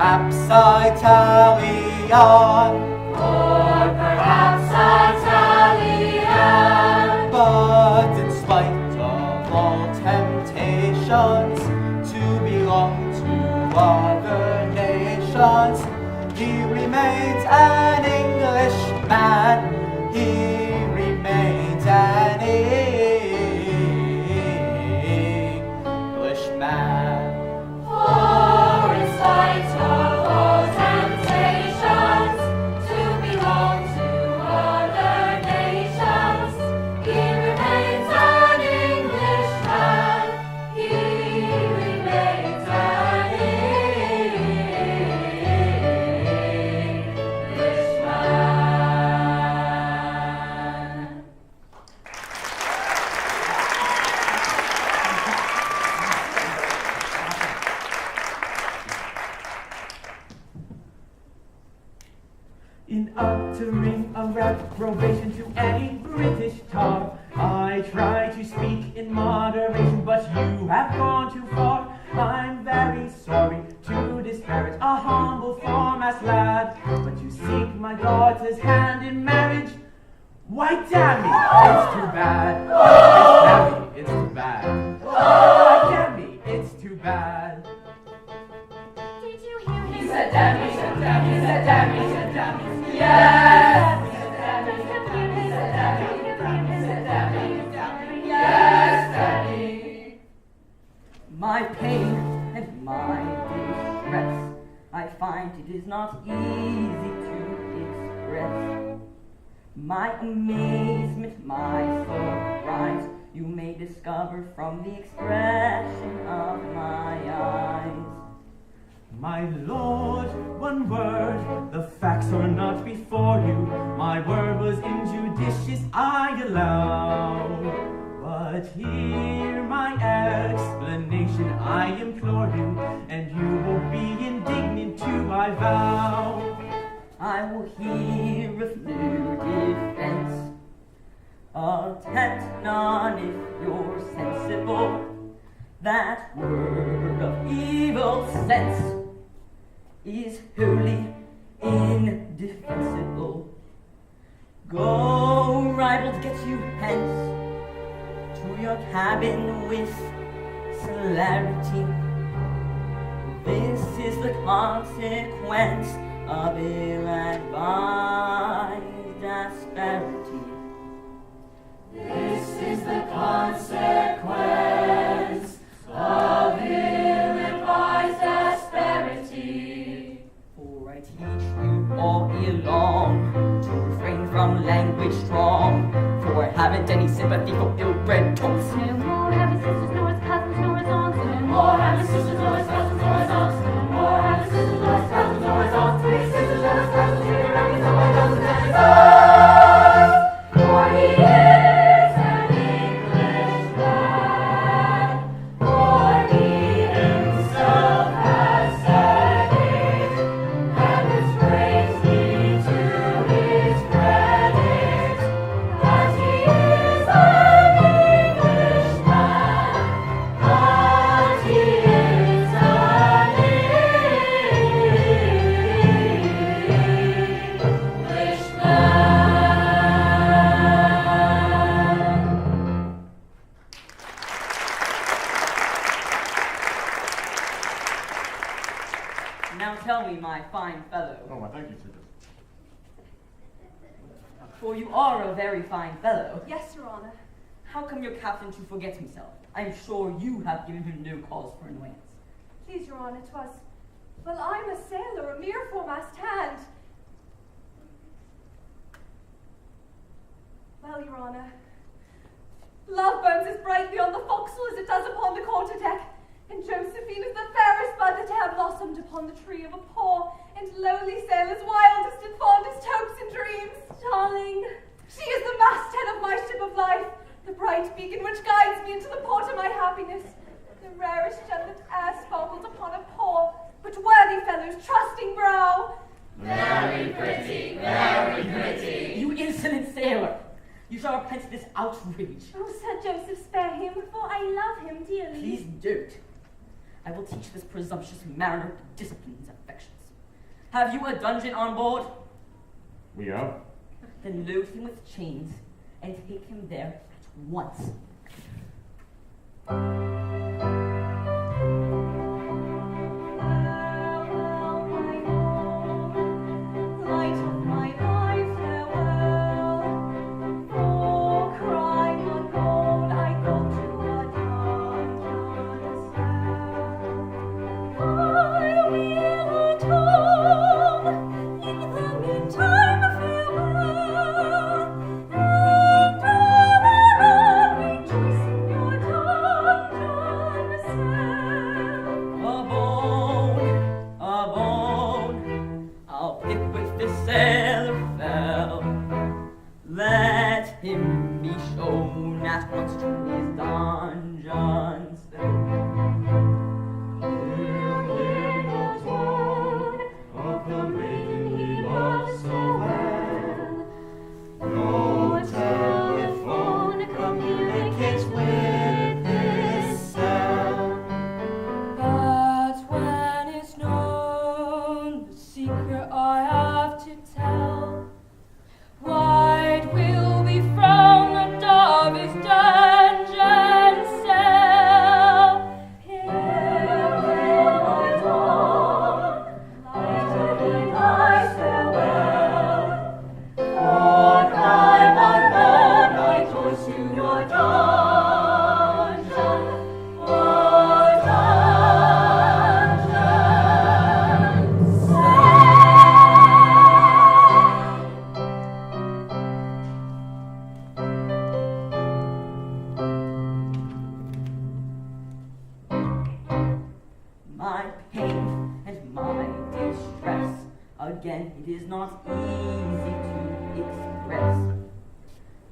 perhaps I tally on. Or perhaps I tally on. But in spite of all temptations to belong to other nations, he remains an Englishman. He remains an Englishman. For in spite of all temptations to belong to other nations, he remains an Englishman. He remains an Englishman. In uttering a reprobation to any British tar, I try to speak in moderation, but you have gone too far. I'm very sorry to disparage a humble foremast lad, but you seek my daughter's hand in marriage. Why, damn me, it's too bad. Damn me, it's too bad. Why, damn me, it's too bad. Did you hear him? He said damn me, he said damn me, he said damn me, he said damn me. Yes! He said damn me, he said damn me, he said damn me, he said damn me, he said damn me. Yes, Daddy. My pain and my distress, I find it is not easy to express. My amazement, my surprise, you may discover from the expression of my eyes. My lord, one word, the facts are not before you. My word was injudicious, I allow. But hear my explanation, I implore you, and you will be indignant too, I vow. I will hear of no defense. Attempt none if you're sensible. That word of evil sense is wholly indefensible. Go, rivals, get you hence to your cabin with celerity. This is the consequence of ill-advised asperity. This is the consequence of ill-advised asperity. For I teach you all along to refrain from language strong, for I haven't any sympathy for ill-bred talks. No more have his sisters, nor his cousins, nor his aunts. No More have his sisters, nor his cousins, nor his aunts. More have his sisters, nor his cousins, nor his aunts. His sisters, nor his cousins, nor his aunts, nor his cousins, and his aunts. For he is an Englishman. For he himself has said it, and disgraced me to his credit, that he is an Englishman, that he is an Englishman. Now tell me, my fine fellow, Oh, I thank you, Sir. for you are a very fine fellow, Yes, Your Honor. how come your captain to forget himself? I am sure you have given him no cause for annoyance. Please, Your Honor, 'twas. Well, I'm a sailor, a mere foremast hand. Well, Your Honor, love burns as brightly on the forecastle as it does upon the quarter-deck, and Josephine is the fairest bud that e'er blossomed upon the tree of a poor and lowly sailor's wildest and fondest hopes and dreams. Darling, she is the masthead of my ship of life, the bright beacon which guides me into the port of my happiness, the rarest gem that e'er sparkled upon a poor but worthy fellow's trusting brow. Very pretty, very pretty. You insolent sailor! You shall repent this outrage. Oh, Sir Joseph, spare him, for I love him dearly. Please don't. I will teach this presumptuous mariner to discipline his affections. Have you a dungeon on board? We have. Then load him with chains and take him there at once. Again, it is not easy to express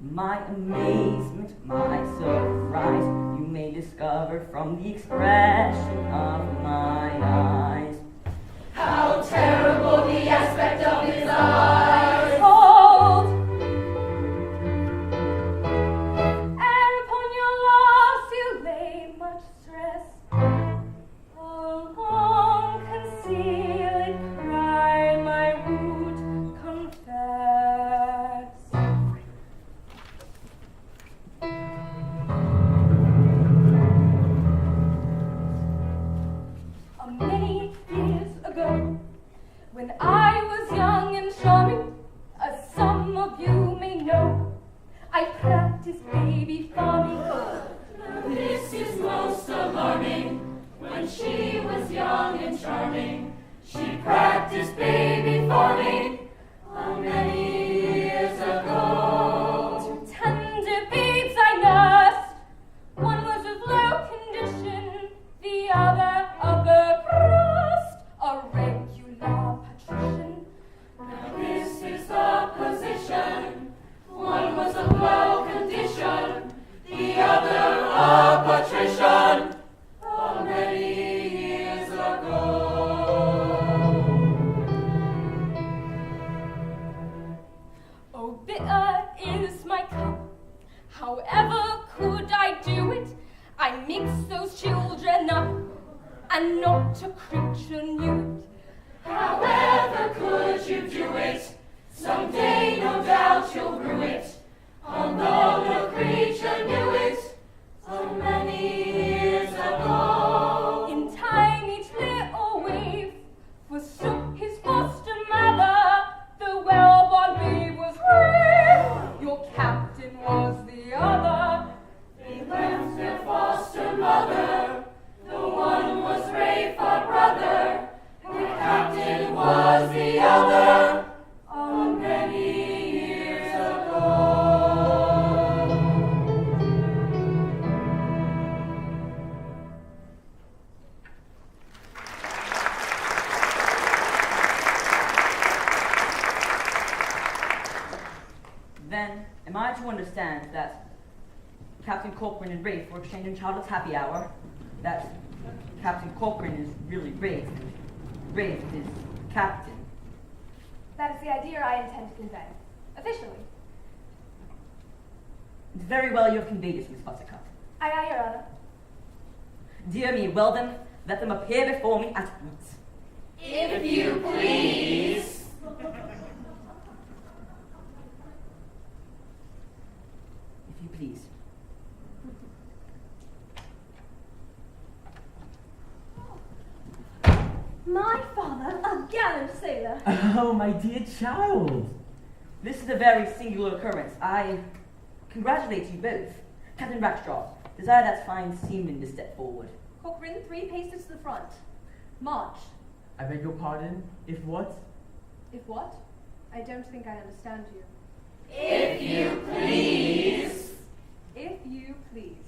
my amazement, my surprise. You may discover from the expression of my eyes. How terrible the aspect of his eyes! Hold! Ere upon your loss you lay much stress. A long concealed crime I would confess. Many years ago, when I was young and charming, as some of you may know, I practiced baby farming. This is most alarming. When she was young and charming, she practiced baby farming. How many years ago? 2 tender babes I nursed. One was of low condition, the other of the crust, a regular patrician. Now this is the position. One was of low condition, the other a patrician. How many years ago? Oh, bitter is my cup. However could I do it? I mixed those children up, and not a creature knew it. However could you do it? Someday no doubt you'll rue it. Although no creature knew it. So many years ago. In time each little wave forsook his foster mother. The well-born babe was Rafe, your captain was the other. They left their foster mother. The one was Rafe, our brother. The captain was the other. Oh, many years ago. Then, am I to understand that Captain Corcoran and Rafe were exchanging Charlotte's happy hour? That Captain Corcoran is really Rafe, and Rafe is Captain? That is the idea I intend to convey, officially. Very well, you have conveyed it, Miss Buttercup. Aye, aye, Your Honor. Dear me, well then, let them appear before me at once. If you please. If you please. My father, a gallant sailor. Oh, my dear child. This is a very singular occurrence. I congratulate you both. Captain Rackstraw, desire that fine seaman to step forward. Cochrane, 3 paces to the front. March. I beg your pardon. If what? If what? I don't think I understand you. If you please. If you please.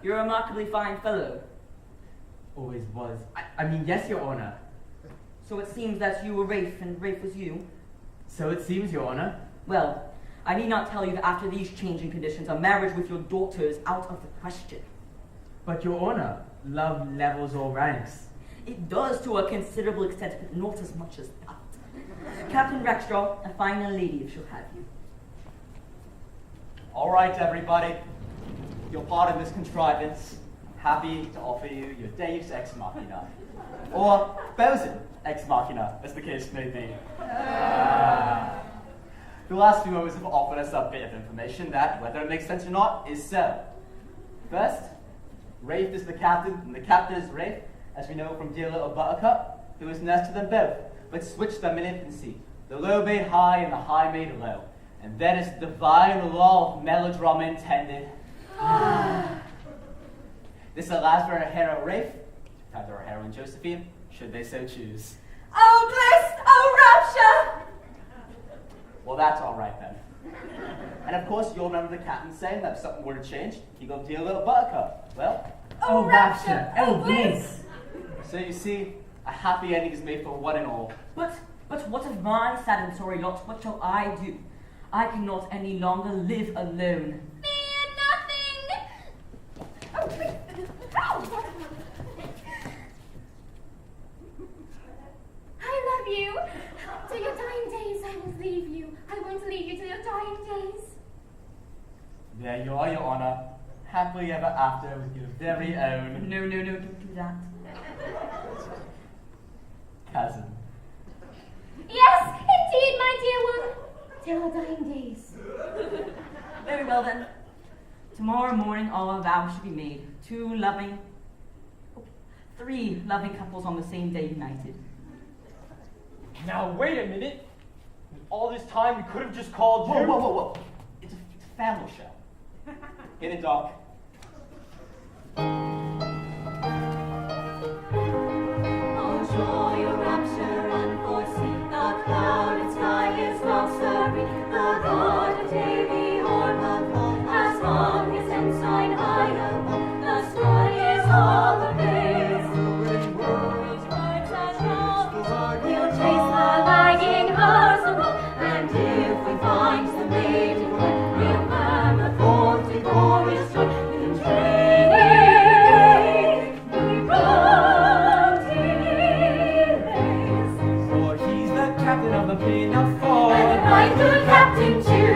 You're a remarkably fine fellow. Always was. I mean, yes, Your Honor. So it seems that you were Rafe and Rafe was you. So it seems, Your Honor. Well, I need not tell you that after these changing conditions, a marriage with your daughter is out of the question. But Your Honor, love levels all ranks. It does to a considerable extent, but not as much as that. Captain Rackstraw, a fine young lady if she'll have you. All right, everybody. You're part of this contrivance. Happy to offer you your Deus Ex Machina. Or Bosun Ex Machina, as the case may be. The last few moments have offered us a bit of information that, whether it makes sense or not, is so. First, Rafe is the captain, and the captain is Rafe, as we know from dear little Buttercup, who was nurse to them both, but switched them in infancy. The low made high and the high made low. And then as the divine law of melodrama intended. This allows for a hero Rafe, to have their heroine Josephine, should they so choose. Oh, bliss! Oh, rapture! Well, that's all right then. And of course, you'll remember the captain saying that if something were to change, he'd go deal a little Buttercup. Well, Oh, rapture! Oh, bliss! so you see, a happy ending is made for one and all. But what of my sad and sorry lot? What shall I do? I cannot any longer live alone. Fear nothing. Oh, please! Ow! I love you. Till your dying days I will leave you. I won't leave you till your dying days. There you are, Your Honor. Happily ever after with your very own No, don't do that. cousin. Yes, indeed, my dear one. Till our dying days. Very well then. Tomorrow morning all our vows should be made. 3 loving couples on the same day united. Now wait a minute. All this time we could have just called you. Whoa. It's a family show. Hit it, Doc. Oh, joy, oh, rapture unforeseen, the clouded sky is now serene. The God of day, the orb of all, has hung his ensign high above. The sky is all ablaze. His words and love, he'll chase the lagging hours along. And if we find the maiden one, we'll murmur forth to glorious joy. In training, we run delays. For he's the captain of the Pinafore. And my good captain too.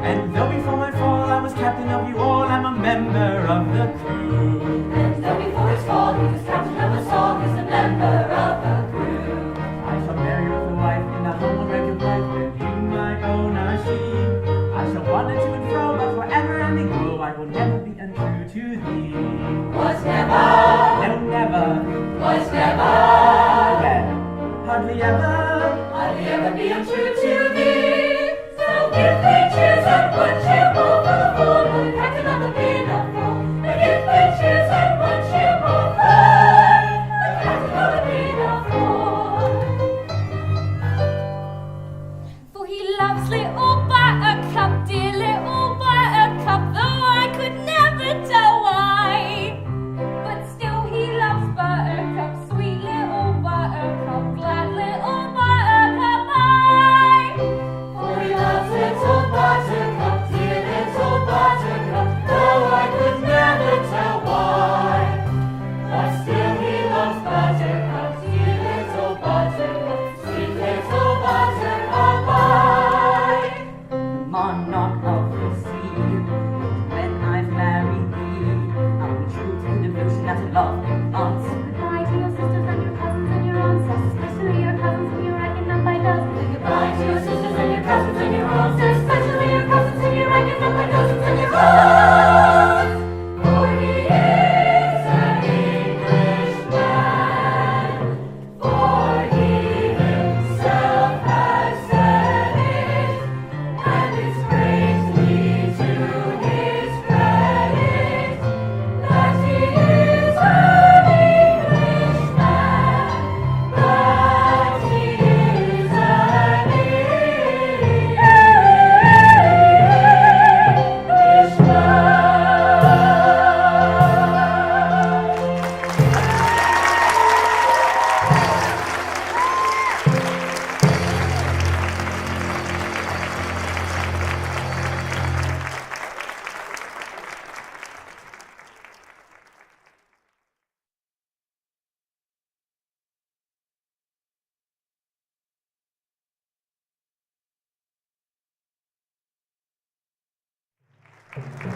And though before my fall I was captain of you all, I'm a member of the crew. And though before his fall he was captain of the song, is a member of the crew. I shall marry you with a wife in the humble rank of life, with you my own are she. I shall wander to and fro, but forever and ago I will never be untrue to thee. Was never, No, never. was never, When? Hardly ever. hardly ever be untrue to thee. So if we choose and one ship more for the former captain of the Pinafore. And if we choose and one ship more for the captain of the Pinafore. For he loves little Buttercup, dear little Buttercup, though I could never tell why. But still he loves Buttercup, sweet little Buttercup, glad little Buttercup I. For he loves little Buttercup, dear Thank you.